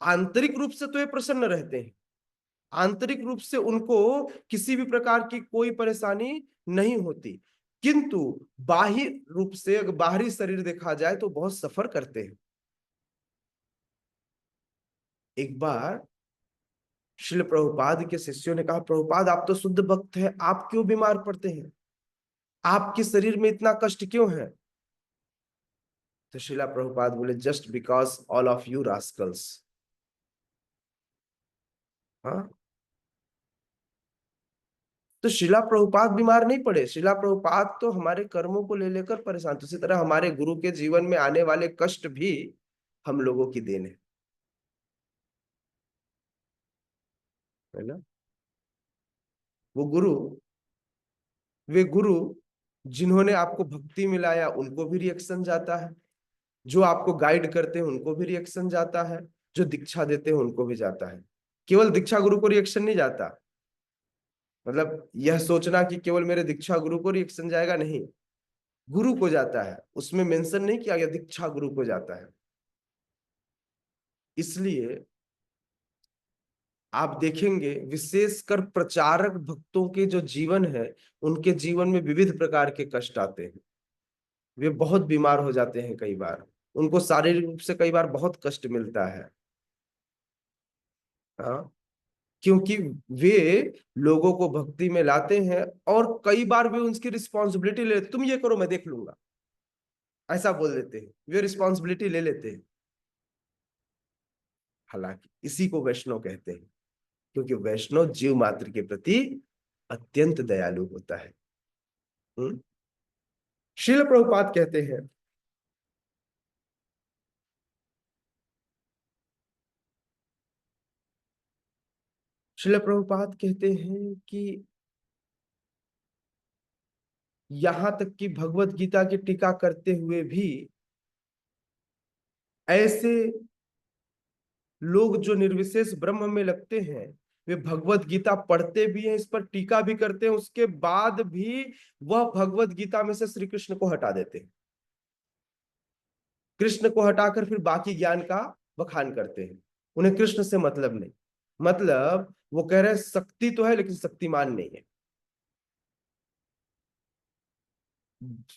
Speaker 1: आंतरिक रूप से तो ये प्रसन्न रहते हैं, आंतरिक रूप से उनको किसी भी प्रकार की कोई परेशानी नहीं होती, किंतु बाह्य रूप से अगर बाहरी शरीर देखा जाए तो बहुत सफर करते हैं। एक बार श्रील प्रभुपाद के शिष्यों ने कहा, प्रभुपाद आप तो शुद्ध भक्त हैं, आप क्यों बीमार पड़ते हैं, आपके शरीर में इतना कष्ट क्यों है? तो श्रीला प्रभुपाद बोले, just because all of you Rascals. हाँ, तो श्रीला प्रभुपाद बीमार नहीं पड़े, श्रीला प्रभुपाद तो हमारे कर्मों को ले लेकर परेशान। तो इसी तरह हमारे गुरु के जीवन में आने वाले कष्ट भी हम लोगों की देन है ना। वे गुरु जिन्होंने आपको भक्ति में लाया, उनको भी रिएक्शन जाता है, जो आपको गाइड करते हैं उनको भी रिएक्शन जाता है, जो दीक्षा देते हैं उनको भी जाता है। केवल दीक्षा गुरु को रिएक्शन नहीं जाता, मतलब यह सोचना कि केवल मेरे दीक्षा गुरु को रिएक्शन जाएगा, नहीं, गुरु को जाता है, उसमें मेंशन नहीं किया गया, दीक्षा गुरु को जाता है। इसलिए आप देखेंगे विशेषकर प्रचारक भक्तों के जो जीवन है, उनके जीवन में विविध प्रकार के कष्ट आते हैं, वे बहुत बीमार हो जाते हैं, कई बार उनको शारीरिक रूप से कई बार बहुत कष्ट मिलता है। हाँ, क्योंकि वे लोगों को भक्ति में लाते हैं और कई बार वे उनकी रिस्पॉन्सिबिलिटी ले लेते, तुम ये करो मैं देख लूंगा, ऐसा बोल देते हैं, वे रिस्पॉन्सिबिलिटी ले लेते हैं। हालांकि इसी को वैष्णव कहते हैं, क्योंकि वैष्णव जीव मात्र के प्रति अत्यंत दयालु होता है। श्रील प्रभुपाद कहते हैं, श्रील प्रभुपाद कहते हैं कि यहां तक कि भगवत गीता की टीका करते हुए भी ऐसे लोग जो निर्विशेष ब्रह्म में लगते हैं, वे भगवत गीता पढ़ते भी हैं, इस पर टीका भी करते हैं, उसके बाद भी वह भगवत गीता में से श्री कृष्ण को हटा देते हैं, कृष्ण को हटाकर फिर बाकी ज्ञान का बखान करते हैं। उन्हें कृष्ण से मतलब नहीं, मतलब वो कह रहे हैं शक्ति तो है लेकिन शक्तिमान नहीं है,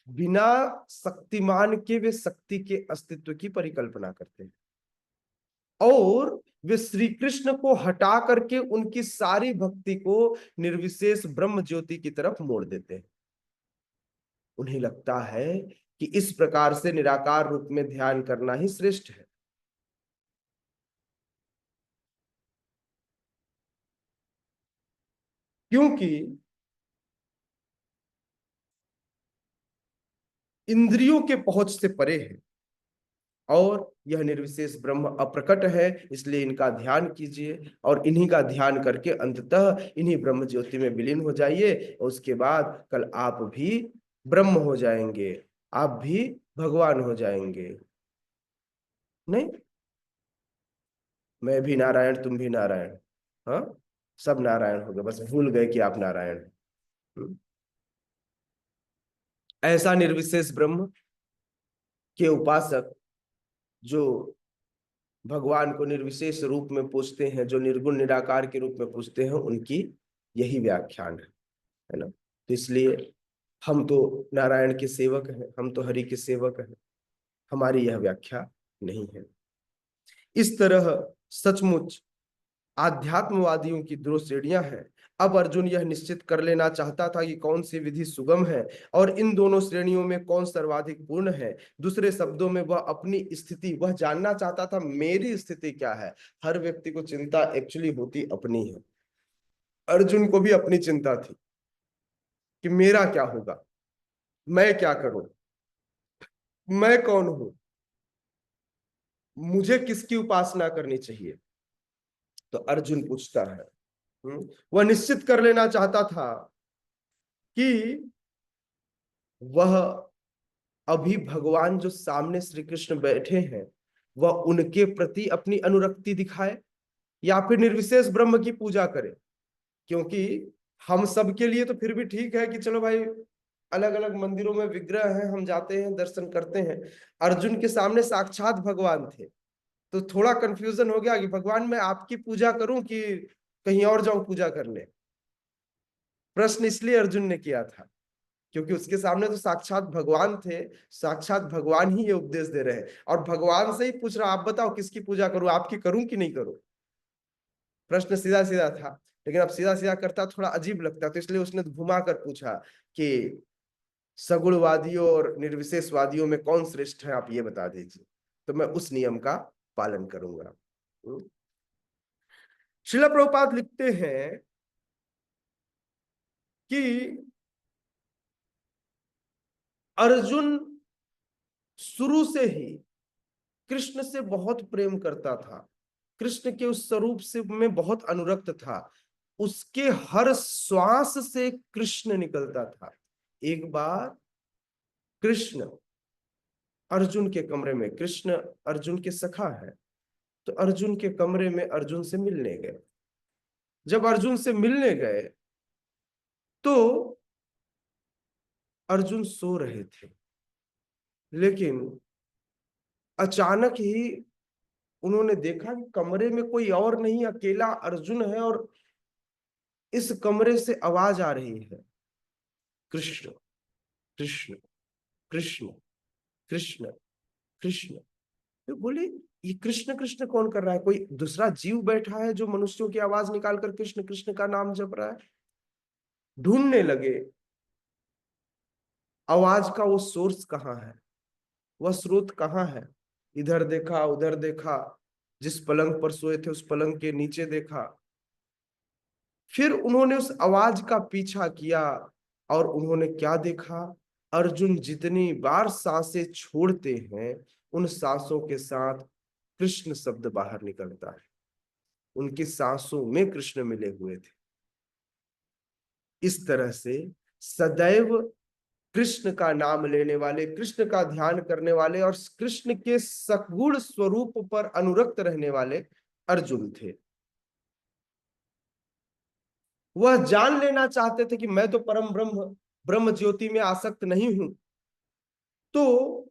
Speaker 1: बिना शक्तिमान के वे शक्ति के अस्तित्व की परिकल्पना करते हैं, और वे श्री कृष्ण को हटा करके उनकी सारी भक्ति को निर्विशेष ब्रह्म ज्योति की तरफ मोड़ देते हैं। उन्हें लगता है कि इस प्रकार से निराकार रूप में ध्यान करना ही श्रेष्ठ है। क्योंकि इंद्रियों के पहुंच से परे है और यह निर्विशेष ब्रह्म अप्रकट है, इसलिए इनका ध्यान कीजिए और इन्हीं का ध्यान करके अंततः इन्हीं ब्रह्म ज्योति में विलीन हो जाइए, और उसके बाद कल आप भी ब्रह्म हो जाएंगे, आप भी भगवान हो जाएंगे। नहीं, मैं भी नारायण, तुम भी नारायण, हाँ, सब नारायण हो गए, बस भूल गए कि आप नारायण हैं। ऐसा निर्विशेष ब्रह्म के उपासक जो भगवान को निर्विशेष रूप में पूजते हैं, जो निर्गुण निराकार के रूप में पूजते हैं, उनकी यही व्याख्यान है। है ना। तो इसलिए हम तो नारायण के सेवक हैं, हम तो हरि के सेवक हैं, हमारी यह व्याख्या नहीं है। इस तरह सचमुच आध्यात्मवादियों की दो श्रेणियां हैं। अब अर्जुन यह निश्चित कर लेना चाहता था कि कौन सी विधि सुगम है और इन दोनों श्रेणियों में कौन सर्वाधिक पूर्ण है। दूसरे शब्दों में वह अपनी स्थिति, वह जानना चाहता था मेरी स्थिति क्या है। हर व्यक्ति को चिंता एक्चुअली होती अपनी है। अर्जुन को भी अपनी चिंता थी कि मेरा क्या होगा, मैं क्या करूं, मैं कौन हूं, मुझे किसकी उपासना करनी चाहिए। तो अर्जुन पूछता है, वह निश्चित कर लेना चाहता था कि वह अभी भगवान जो सामने श्री कृष्ण बैठे हैं वह उनके प्रति अपनी अनुरक्ति दिखाए या फिर निर्विशेष ब्रह्म की पूजा करे। क्योंकि हम सब के लिए तो फिर भी ठीक है कि चलो भाई अलग अलग मंदिरों में विग्रह हैं, हम जाते हैं दर्शन करते हैं। अर्जुन के सामने साक्षात भगवान थे, तो थोड़ा कंफ्यूजन हो गया कि भगवान मैं आपकी पूजा करूं कि कहीं और जाऊं पूजा करने। प्रश्न इसलिए अर्जुन ने किया था क्योंकि उसके सामने तो साक्षात भगवान थे, साक्षात भगवान ही ये उपदेश दे रहे हैं और भगवान से ही पूछ रहा आप बताओ किसकी पूजा करूं, आपकी करूं कि नहीं करूं। प्रश्न सीधा सीधा था, लेकिन अब सीधा सीधा करता थोड़ा अजीब लगता, तो इसलिए उसने घुमा कर पूछा कि सगुणवादियों और निर्विशेषवादियों में कौन श्रेष्ठ है, आप ये बता दीजिए, तो मैं उस नियम का पालन करूंगा। श्रील प्रभुपाद लिखते हैं कि अर्जुन शुरू से ही कृष्ण से बहुत प्रेम करता था, कृष्ण के उस स्वरूप से में बहुत अनुरक्त था, उसके हर श्वास से कृष्ण निकलता था। एक बार कृष्ण अर्जुन के कमरे में, कृष्ण अर्जुन के सखा है, तो अर्जुन के कमरे में अर्जुन से मिलने गए। जब अर्जुन से मिलने गए तो अर्जुन सो रहे थे, लेकिन अचानक ही उन्होंने देखा कि कमरे में कोई और नहीं, अकेला अर्जुन है और इस कमरे से आवाज आ रही है, कृष्ण कृष्ण कृष्ण कृष्ण कृष्ण। तो बोले ये कृष्ण कृष्ण कौन कर रहा है, कोई दूसरा जीव बैठा है जो मनुष्यों की आवाज निकालकर कृष्ण कृष्ण का नाम जप रहा है। ढूंढने लगे आवाज का वो सोर्स कहाँ है, वह स्रोत कहाँ है। इधर देखा उधर देखा, जिस पलंग पर सोए थे उस पलंग के नीचे देखा, फिर उन्होंने उस आवाज का पीछा किया और उन्होंने क्या देखा, अर्जुन जितनी बार सांसें छोड़ते हैं उन सांसों के साथ कृष्ण शब्द बाहर निकलता है, उनकी सांसों में कृष्ण मिले हुए थे। इस तरह से सदैव कृष्ण का नाम लेने वाले, कृष्ण का ध्यान करने वाले और कृष्ण के सगुण स्वरूप पर अनुरक्त रहने वाले अर्जुन थे। वह जान लेना चाहते थे कि मैं तो परम ब्रह्म, ब्रह्म ज्योति में आसक्त नहीं हूं, तो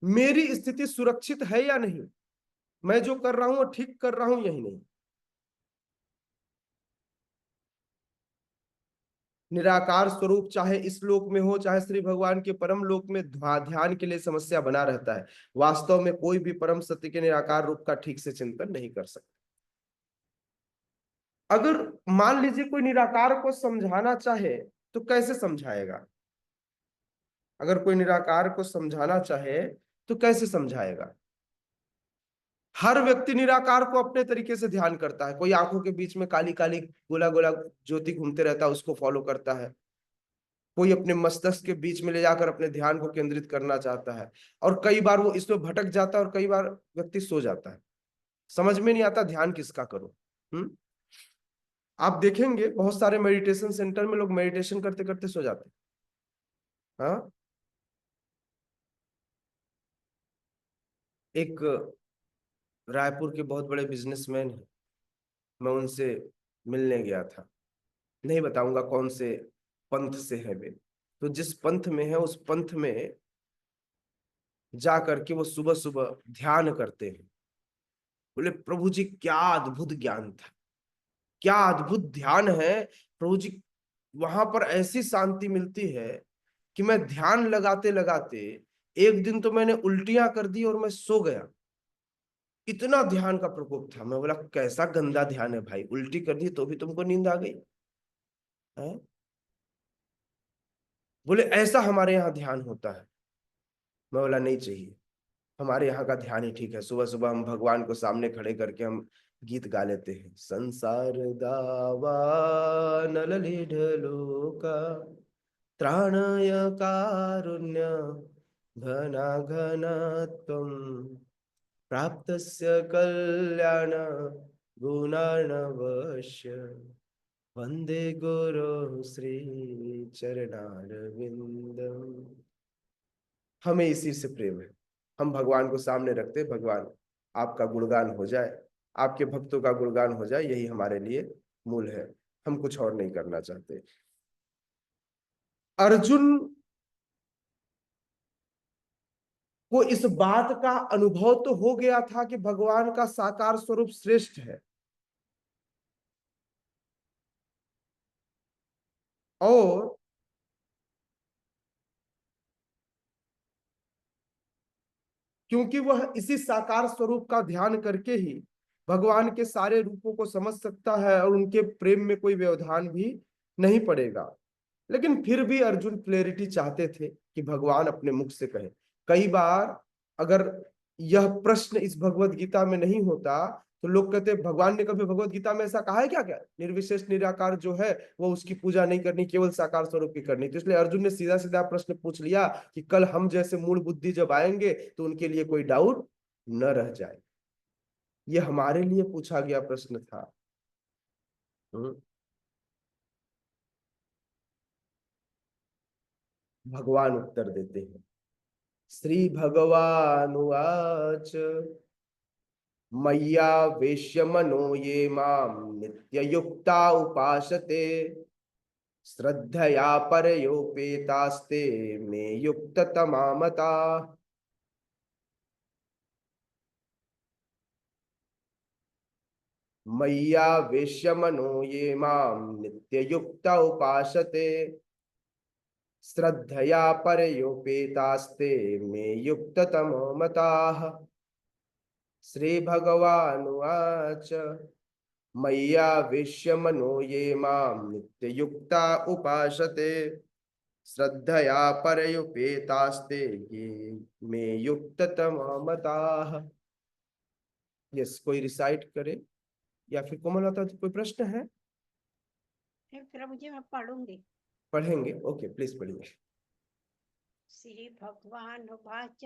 Speaker 1: मेरी स्थिति सुरक्षित है या नहीं, मैं जो कर रहा हूं वो ठीक कर रहा हूं यही नहीं। निराकार स्वरूप चाहे इस लोक में हो चाहे श्री भगवान के परम लोक में ध्यान के लिए समस्या बना रहता है। वास्तव में कोई भी परम सत्य के निराकार रूप का ठीक से चिंतन नहीं कर सकता। अगर मान लीजिए कोई निराकार को समझाना चाहे तो कैसे समझाएगा, अगर कोई निराकार को समझाना चाहे तो कैसे समझाएगा। हर व्यक्ति निराकार को अपने तरीके से ध्यान करता है, कोई आंखों के बीच में काली काली गोला गोला ज्योति घूमते रहता है उसको फॉलो करता है, कोई अपने मस्तिष्क के बीच में ले जाकर अपने ध्यान को केंद्रित करना चाहता है, और कई बार वो इसमें भटक जाता है और कई बार व्यक्ति सो जाता है, समझ में नहीं आता ध्यान किसका करो। आप देखेंगे बहुत सारे मेडिटेशन सेंटर में लोग मेडिटेशन करते करते सो जाते हैं। हाँ, एक रायपुर के बहुत बड़े बिजनेसमैन हैं, मैं उनसे मिलने गया था, नहीं बताऊंगा कौन से पंथ से है वे, तो जिस पंथ में है उस पंथ में जा करके वो सुबह सुबह ध्यान करते हैं। बोले प्रभु जी क्या अद्भुत ज्ञान था, क्या अद्भुत ध्यान है प्रभु जी। वहां पर ऐसी शांति मिलती है कि मैं ध्यान लगाते लगाते एक दिन तो मैंने उल्टियां कर दी और मैं सो गया। इतना ध्यान का प्रकोप था। मैं बोला कैसा गंदा ध्यान है भाई, उल्टी कर दी तो भी तुमको नींद आ गई है? बोले ऐसा हमारे यहाँ ध्यान होता है। मैं बोला नहीं चाहिए, हमारे यहाँ का ध्यान ही ठीक है। सुबह सुबह हम भगवान को सामने खड़े करके हम गीत गा लेते हैं। संसार दावा नलली ढलोका त्राणय कारुण्य घना घना त्वं प्राप्तस्य कल्याण गुणार्णवस्य वंदे गुरु श्री चरणारविंदम। हमें इसी से प्रेम है। हम भगवान को सामने रखते, भगवान आपका गुणगान हो जाए, आपके भक्तों का गुणगान हो जाए, यही हमारे लिए मूल है। हम कुछ और नहीं करना चाहते। अर्जुन को इस बात का अनुभव तो हो गया था कि भगवान का साकार स्वरूप श्रेष्ठ है, और क्योंकि वह इसी साकार स्वरूप का ध्यान करके ही भगवान के सारे रूपों को समझ सकता है और उनके प्रेम में कोई व्यवधान भी नहीं पड़ेगा। लेकिन फिर भी अर्जुन क्लैरिटी चाहते थे कि भगवान अपने मुख से कहे। कई बार अगर यह प्रश्न इस भगवत गीता में नहीं होता तो लोग कहते भगवान ने कभी भगवत गीता में ऐसा कहा है क्या? क्या निर्विशेष निराकार जो है वो उसकी पूजा नहीं करनी, केवल साकार स्वरूप की करनी। तो इसलिए अर्जुन ने सीधा सीधा प्रश्न पूछ लिया कि कल हम जैसे मूल बुद्धि जब आएंगे तो उनके लिए कोई डाउट न रह जाए। ये हमारे लिए पूछा गया प्रश्न था। भगवान उत्तर देते हैं। श्री भगवानुवाच मय्यावेश्य मनो ये माम नित्ययुक्ता उपासते श्रद्धया परयोपेतास्ते मे युक्ततमा मता। मय्यावेश्य मनो ये माम नित्ययुक्ता उपासते श्रद्धया परयोपेतास्ते मे युक्ततमो मताः। श्री भगवानुवाच मय्यावेश्य मनो ये माम नित्ययुक्ता उपासते श्रद्धया परयुपेतास्ते ये मे युक्ततमा मताः। यस, कोई रिसाइट करे या फिर कोमलता कोई प्रश्न है?
Speaker 6: प्रभु जी मैं पढ़ूंगी।
Speaker 1: पढ़ेंगे, ओके प्लीज पढ़िए।
Speaker 6: श्री भगवान उवाच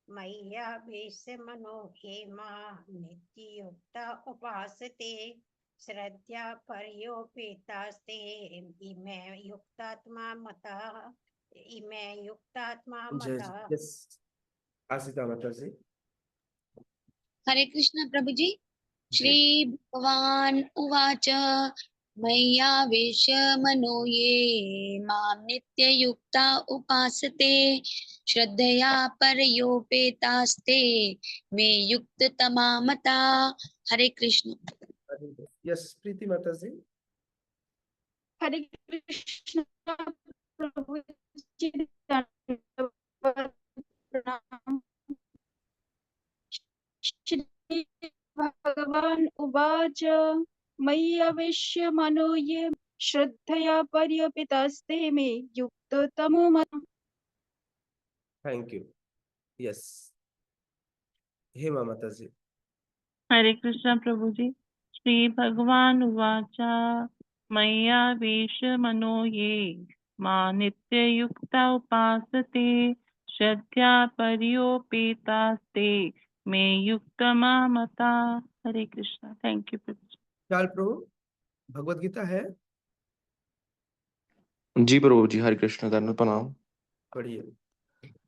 Speaker 6: मय्यावेश्य मनो ये मां नित्ययुक्ता उपासते श्रद्धा पर्योपेतास्ते इमे युक्तात्मा मतः इमे युक्तात्मा
Speaker 1: जय
Speaker 6: मतः।
Speaker 1: यस, आशिता माता जी।
Speaker 5: हरे कृष्ण प्रभु जी।
Speaker 1: जी
Speaker 5: श्री भगवान उवाच मय्यावेश्य मनो ये मां नित्ययुक्ता उपासते श्रद्धया परयोपेतास्ते मे युक्ततमा मता। हरे कृष्ण।
Speaker 1: यस, प्रीति माता जी।
Speaker 2: हरे कृष्ण प्रभु जी, दंडवत प्रणाम। श्री भगवान उवाच मय्यावेश्य मनो ये श्रद्धया पर्यपितास्ते मे युक्ततमो मता।
Speaker 1: Thank you. यस, हेमा माता जी।
Speaker 2: हरे कृष्ण प्रभु जी। श्री भगवान उवाच मय्यावेश मनो ये मां नित्ययुक्ता उपासते श्रद्धा पर्योपेतास्ते मे युक्तमा मता। हरे कृष्ण। थैंक यू प्रभु जी।
Speaker 1: चाल प्रभु, भगवत गीता है,
Speaker 7: जी प्रभु जी, हरे कृष्ण दंड प्रणाम।
Speaker 1: पढ़िए।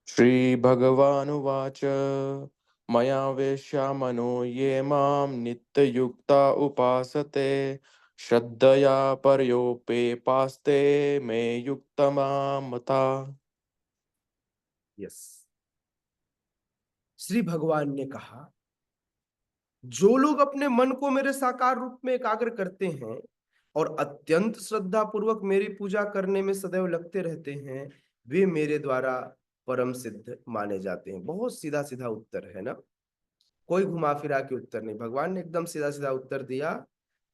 Speaker 7: श्री भगवानुवाच मया वेश्या मनो ये मां नित्ययुक्ता उपासते श्रद्धया पर्योपेपास्ते मे युक्तमा मता।
Speaker 1: यस, श्री भगवान ने कहा जो लोग अपने मन को मेरे साकार रूप में एकाग्र करते हैं और अत्यंत श्रद्धा पूर्वक मेरी पूजा करने में सदैव लगते रहते हैं, वे मेरे द्वारा परम सिद्ध माने जाते हैं। बहुत सीधा सीधा उत्तर है ना, कोई घुमा फिरा के उत्तर नहीं, भगवान ने एकदम सीधा सीधा उत्तर दिया।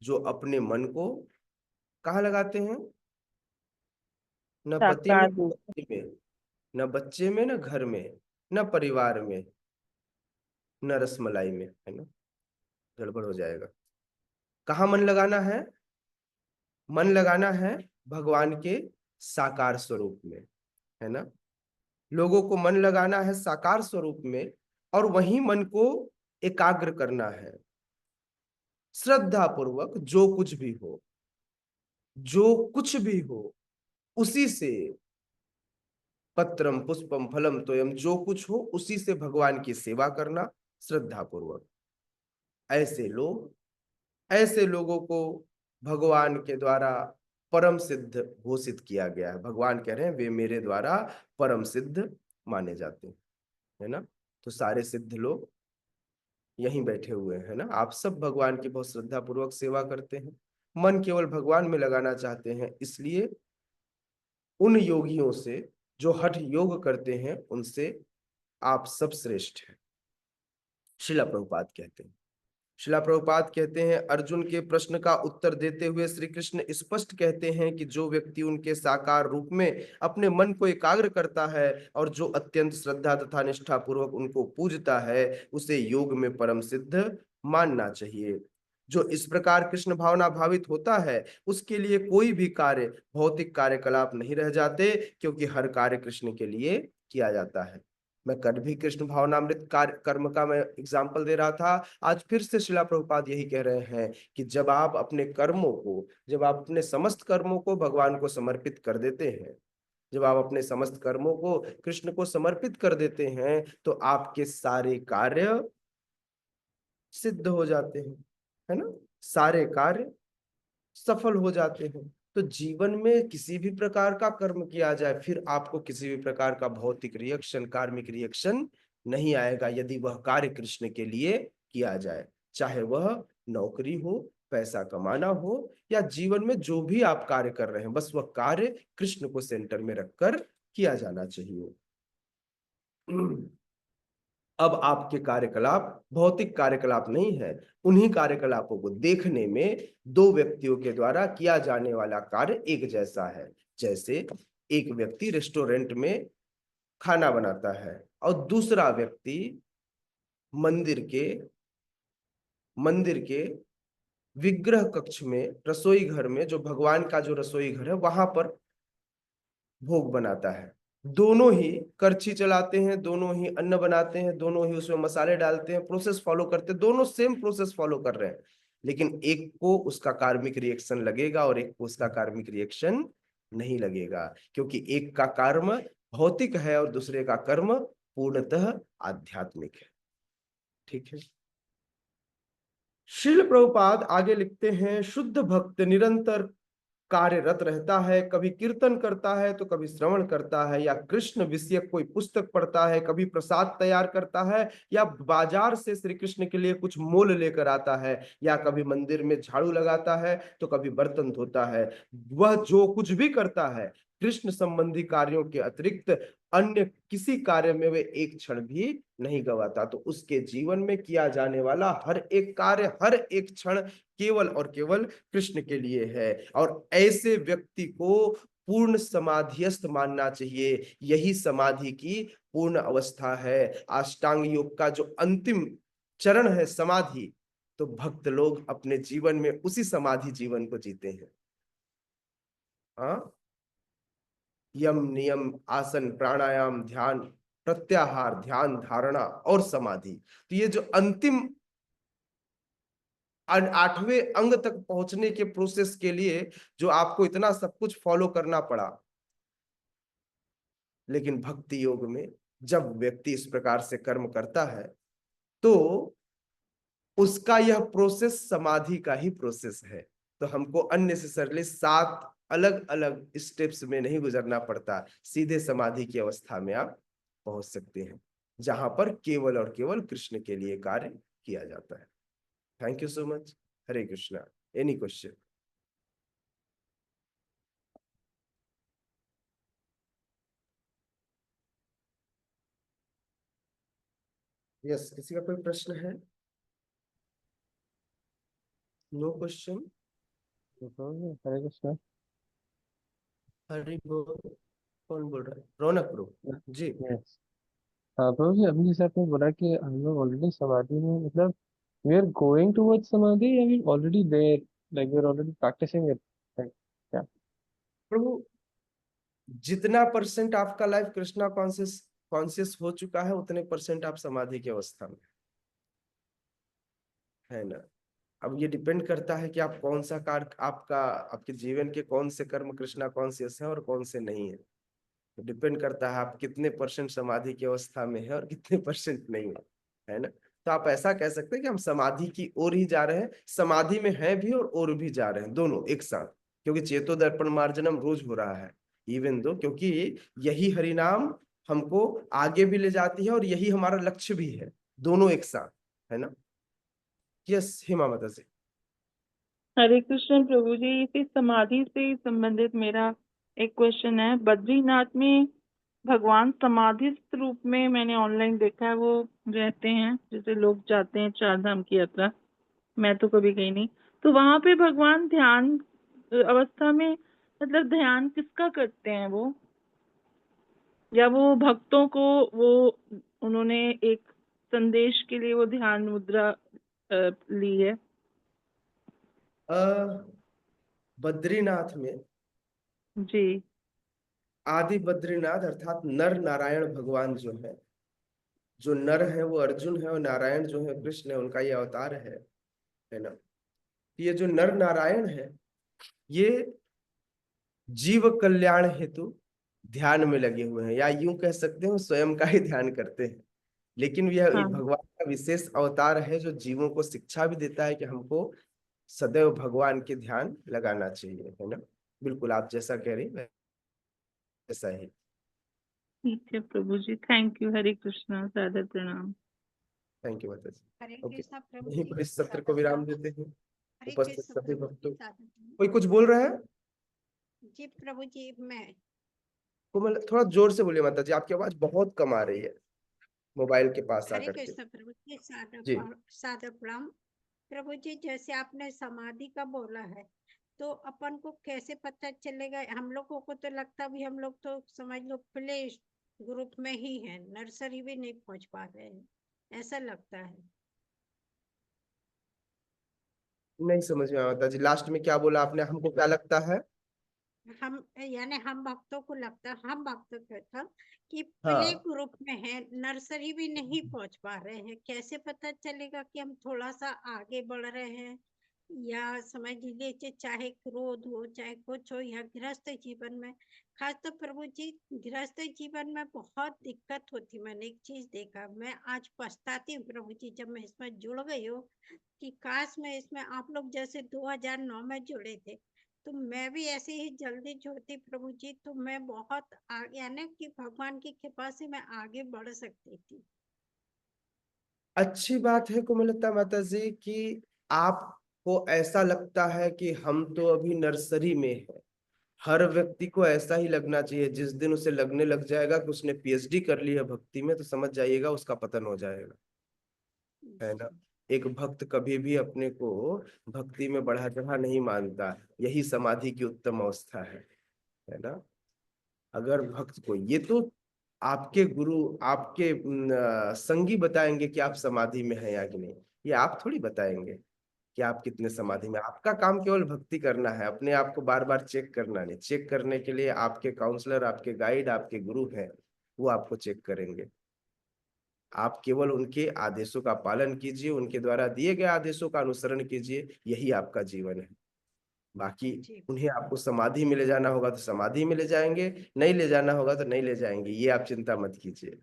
Speaker 1: जो अपने मन को कहाँ लगाते हैं? न पति में,
Speaker 2: साकार
Speaker 1: न
Speaker 2: रूप।
Speaker 1: बच्चे में, न बच्चे में, न घर में, न परिवार में, न रसमलाई में, है ना, गड़बड़ हो जाएगा। कहाँ मन लगाना है? मन लगाना है भगवान के साकार स्वरूप में, है ना। लोगों को मन लगाना है साकार स्वरूप में और वहीं मन को एकाग्र करना है श्रद्धा पूर्वक। जो कुछ भी हो, जो कुछ भी हो, उसी से पत्रम पुष्पम फलम तोयम, जो कुछ हो उसी से भगवान की सेवा करना श्रद्धा पूर्वक। ऐसे लोगों को भगवान के द्वारा परम सिद्ध घोषित किया गया है। भगवान कह रहे हैं वे मेरे द्वारा परम सिद्ध माने जाते हैं, है ना। तो सारे सिद्ध लोग यहीं बैठे हुए हैं ना, आप सब भगवान की बहुत श्रद्धा पूर्वक सेवा करते हैं, मन केवल भगवान में लगाना चाहते हैं। इसलिए उन योगियों से जो हठ योग करते हैं उनसे आप सब श्रेष्ठ हैं, श्रीला प्रभुपाद कहते हैं। श्रीला प्रभुपाद कहते हैं, अर्जुन के प्रश्न का उत्तर देते हुए श्री कृष्ण स्पष्ट कहते हैं कि जो व्यक्ति उनके साकार रूप में अपने मन को एकाग्र करता है और जो अत्यंत श्रद्धा तथा निष्ठा पूर्वक उनको पूजता है, उसे योग में परम सिद्ध मानना चाहिए। जो इस प्रकार कृष्ण भावना भावित होता है, उसके लिए कोई भी कार्य भौतिक कार्यकलाप नहीं रह जाते, क्योंकि हर कार्य कृष्ण के लिए किया जाता है। मैं कल भी कृष्ण भावनामृत कार्य कर्म का मैं एग्जाम्पल दे रहा था, आज फिर से श्रीला प्रभुपाद यही कह रहे हैं कि जब आप अपने समस्त कर्मों को भगवान को समर्पित कर देते हैं, जब आप अपने समस्त कर्मों को कृष्ण को समर्पित कर देते हैं, तो आपके सारे कार्य सिद्ध हो जाते हैं, है ना, सारे कार्य सफल हो जाते हैं। तो जीवन में किसी भी प्रकार का कर्म किया जाए, फिर आपको किसी भी प्रकार का भौतिक रिएक्शन, कार्मिक रिएक्शन नहीं आएगा, यदि वह कार्य कृष्ण के लिए किया जाए। चाहे वह नौकरी हो, पैसा कमाना हो, या जीवन में जो भी आप कार्य कर रहे हैं, बस वह कार्य कृष्ण को सेंटर में रखकर किया जाना चाहिए। अब आपके कार्यकलाप भौतिक कार्यकलाप नहीं है, उन्हीं कार्यकलापों को देखने में दो व्यक्तियों के द्वारा किया जाने वाला कार्य एक जैसा है। जैसे एक व्यक्ति रेस्टोरेंट में खाना बनाता है और दूसरा व्यक्ति मंदिर के विग्रह कक्ष में, रसोई घर में, जो भगवान का जो रसोई घर है वहां पर भोग बनाता है। दोनों ही करछी चलाते हैं, दोनों ही अन्न बनाते हैं, दोनों ही उसमें मसाले डालते हैं, प्रोसेस फॉलो करते हैं, दोनों सेम प्रोसेस फॉलो कर रहे हैं, लेकिन एक को उसका कार्मिक रिएक्शन लगेगा और एक को उसका कार्मिक रिएक्शन नहीं लगेगा, क्योंकि एक का कर्म भौतिक है और दूसरे का कर्म पूर्णतः आध्यात्मिक है। ठीक है। श्रील प्रभुपाद आगे लिखते हैं, शुद्ध भक्त निरंतर कार्यरत रहता है, कभी कीर्तन करता है तो कभी श्रवण करता है, या कृष्ण विषय कोई पुस्तक पढ़ता है, कभी प्रसाद तैयार करता है, या बाजार से श्री कृष्ण के लिए कुछ मोल लेकर आता है, या कभी मंदिर में झाड़ू लगाता है तो कभी बर्तन धोता है। वह जो कुछ भी करता है कृष्ण संबंधी कार्यों के अतिरिक्त अन्य किसी कार्य में वे एक क्षण भी नहीं गवाता। तो उसके जीवन में किया जाने वाला हर एक कार्य, हर एक क्षण केवल और केवल कृष्ण के लिए है। और ऐसे व्यक्ति को पूर्ण समाधिस्थ मानना चाहिए। यही समाधि की पूर्ण अवस्था है। अष्टांग योग का जो अंतिम चरण है समाधि, तो भक्त लोग अपने जीवन में उसी समाधि जीवन को जीते हैं। हाँ, यम नियम आसन प्राणायाम ध्यान प्रत्याहार ध्यान धारणा और समाधि, तो ये जो अंतिम 8वें अंग तक पहुंचने के प्रोसेस के लिए जो आपको इतना सब कुछ फॉलो करना पड़ा, लेकिन भक्ति योग में जब व्यक्ति इस प्रकार से कर्म करता है तो उसका यह प्रोसेस समाधि का ही प्रोसेस है। तो हमको अननेसेसरली 7 अलग अलग स्टेप्स में नहीं गुजरना पड़ता, सीधे समाधि की अवस्था में आप पहुंच सकते हैं, जहां पर केवल और केवल कृष्ण के लिए कार्य किया जाता है। Thank you so much. Hare Krishna. Any question? Yes, किसी का कोई प्रश्न है? No question?
Speaker 8: हरे कृष्णा।
Speaker 1: हरि बोल। कौन बोल रहा है? रौनक ब्रो जी।
Speaker 8: यस। हाँ प्रभु जी, अभी जैसे आपने बोला कि हम लोग ऑलरेडी समाधि में, मतलब वी आर गोइंग टुवर्ड्स समाधि या we already there, like we are already practising it, क्या?
Speaker 1: प्रभु, जितना परसेंट आपका लाइफ कृष्णा कॉन्शियस कॉन्शियस हो चुका है, उतने परसेंट आप समाधि की अवस्था में है ना। अब ये डिपेंड करता है कि आप कौन सा कार्य, आपका आपके जीवन के कौन से कर्म कृष्णा कॉन्शियस है और कौन से नहीं है। तो डिपेंड करता है आप कितने परसेंट समाधि की अवस्था में है और कितने परसेंट नहीं है ना। तो आप ऐसा कह सकते हैं कि हम समाधि की ओर ही जा रहे हैं, समाधि में है भी और ओर भी जा रहे हैं, दोनों एक साथ। क्योंकि चेतो दर्पण मार्जनम रोज हो रहा है, इवन दो, क्योंकि यही हरिनाम हमको आगे भी ले जाती है और यही हमारा लक्ष्य भी है, दोनों एक साथ, है ना। यस हेमा माता जी।
Speaker 2: हरे कृष्ण प्रभु जी, इसी समाधि से संबंधित मेरा एक क्वेश्चन है। बद्रीनाथ में भगवान समाधि रूप में मैंने ऑनलाइन देखा है, वो रहते हैं जैसे लोग जाते हैं चार धाम की यात्रा, मैं तो कभी गई नहीं। तो वहां पे भगवान ध्यान अवस्था में, मतलब ध्यान किसका करते हैं वो, या वो भक्तों को, वो उन्होंने एक संदेश के लिए वो ध्यान मुद्रा ली है?
Speaker 1: बद्रीनाथ में
Speaker 2: जी
Speaker 1: आदि बद्रीनाथ अर्थात नर नारायण भगवान जो है, जो नर है वो अर्जुन है और नारायण जो है कृष्ण है, उनका ये अवतार है ना। ये जो नर नारायण है, ये जीव कल्याण हेतु ध्यान में लगे हुए हैं, या यूं कह सकते हैं स्वयं का ही ध्यान करते हैं। लेकिन यह
Speaker 2: हाँ।
Speaker 1: एक भगवान का विशेष अवतार है जो जीवों को शिक्षा भी देता है कि हमको सदैव भगवान के ध्यान लगाना चाहिए, है ना। बिल्कुल आप जैसा कह रही वैसा ही।
Speaker 2: ठीक है प्रभु जी, थैंक यू। हरे कृष्णा, सादर प्रणाम।
Speaker 1: थैंक यू माता जी।
Speaker 6: हरे
Speaker 1: ओके,
Speaker 6: कृष्णा प्रभु
Speaker 1: यहीं
Speaker 6: जी,
Speaker 1: पर इस सत्र को
Speaker 6: सादर
Speaker 1: विराम
Speaker 6: प्रणाम।
Speaker 1: देते हैं।
Speaker 6: हरे
Speaker 1: उपस्थित
Speaker 6: कृष्ण
Speaker 1: सभी
Speaker 6: प्रभु जी,
Speaker 1: भक्तों,
Speaker 6: सादर प्रणाम।
Speaker 1: कोई कुछ बोल रहा है?
Speaker 6: जी प्रभु जी, मैं
Speaker 1: कोमल थोड़ा जोर से बोलिए माता जी, आपकी आवाज बहुत कम आ रही है मोबाइल के पास
Speaker 6: हरे
Speaker 1: आकर के।
Speaker 6: कृष्ण प्रभु जी,
Speaker 1: जी।
Speaker 6: सादर प्रणाम। प्रभु जी, जैसे आपने समाधि का बोला है, तो अपन को कैसे पता चलेगा? हम लोगों को तो लगता भी हम लोग तो समझ लो प्ले ग्रुप में ही है, नर्सरी भी नहीं पहुंच पा रहे हैं, ऐसा लगता है।
Speaker 1: नहीं समझ में आया माता जी, लास्ट में क्या बोला आपने? हमको क्या लगता है?
Speaker 6: हम यानी हम भक्तों को लगता, हम भक्तों को था कि प्ले
Speaker 1: हाँ,
Speaker 6: ग्रुप में है, नर्सरी भी नहीं पहुंच पा रहे हैं। कैसे पता चलेगा कि हम थोड़ा सा आगे बढ़ रहे हैं? या समझ लीजिए चाहे क्रोध हो चाहे कुछ हो, या गृहस्थ जीवन में, खास तो प्रभु जी गृहस्थ जीवन में बहुत दिक्कत होती। मैंने एक चीज देखा, मैं आज पछताती हूँ प्रभु जी जब मैं इसमें जुड़ गई हूँ, कि काश मैं इसमें आप लोग जैसे 2009 में जुड़े थे, तो मैं भी ऐसे ही जल्दी जुड़ती प्रभु जी, तो मैं बहुत आगे, यानी कि भगवान की कृपा से मैं आगे बढ़ सकती थी।
Speaker 1: अच्छी बात है कोमलता माता जी कि आपको ऐसा लगता है कि हम तो अभी नर्सरी में है। हर व्यक्ति को ऐसा ही लगना चाहिए। जिस दिन उसे लगने लग जाएगा कि उसने पीएचडी कर ली है भक्ति में, तो समझ जाइएगा उसका पतन हो जाएगा, है ना। एक भक्त कभी भी अपने को भक्ति में बढ़ा चढ़ा नहीं मानता, यही समाधि की उत्तम अवस्था है ना। अगर भक्त को ये तो आपके गुरु, आपके संगी बताएंगे कि आप समाधि में हैं या कि नहीं, ये आप थोड़ी बताएंगे कि आप कितने समाधि में। आपका काम केवल भक्ति करना है, अपने आप को बार बार चेक करना नहीं। चेक करने के लिए आपके काउंसलर, आपके गाइड, आपके गुरु हैं, वो आपको चेक करेंगे। आप केवल उनके आदेशों का पालन कीजिए, उनके द्वारा दिए गए आदेशों का अनुसरण कीजिए, यही आपका जीवन है। बाकी
Speaker 6: जी
Speaker 1: उन्हें आपको समाधि में ले जाना होगा तो समाधि में ले जाएंगे, नहीं ले जाना होगा तो नहीं ले जाएंगे, ये आप चिंता मत कीजिए,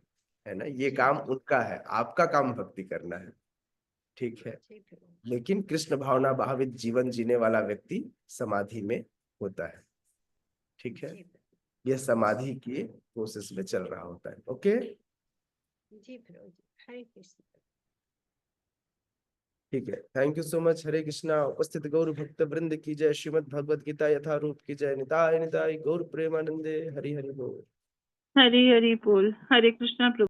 Speaker 1: है ना। ये
Speaker 6: जी
Speaker 1: काम उनका है, आपका काम भक्ति करना है, ठीक है।
Speaker 6: जी प्रभु
Speaker 1: लेकिन कृष्ण भावना भावित जीवन जीने वाला व्यक्ति समाधि में होता है, ठीक है।
Speaker 6: जी
Speaker 1: यह समाधि के प्रोसेस में चल रहा होता है। ओके,
Speaker 6: जी प्रभु जी, हरे कृष्ण।
Speaker 1: ठीक है, thank you so much. Hare Krishna. उपस्थित गौर भक्त वृंद की जय। श्रीमद् भगवद गीता यथारूप की जय। निताय निताय गौर प्रेमानंदे। हरि हरि बोल।
Speaker 2: हरि हरि बोल। हरे कृष्णा प्रभु।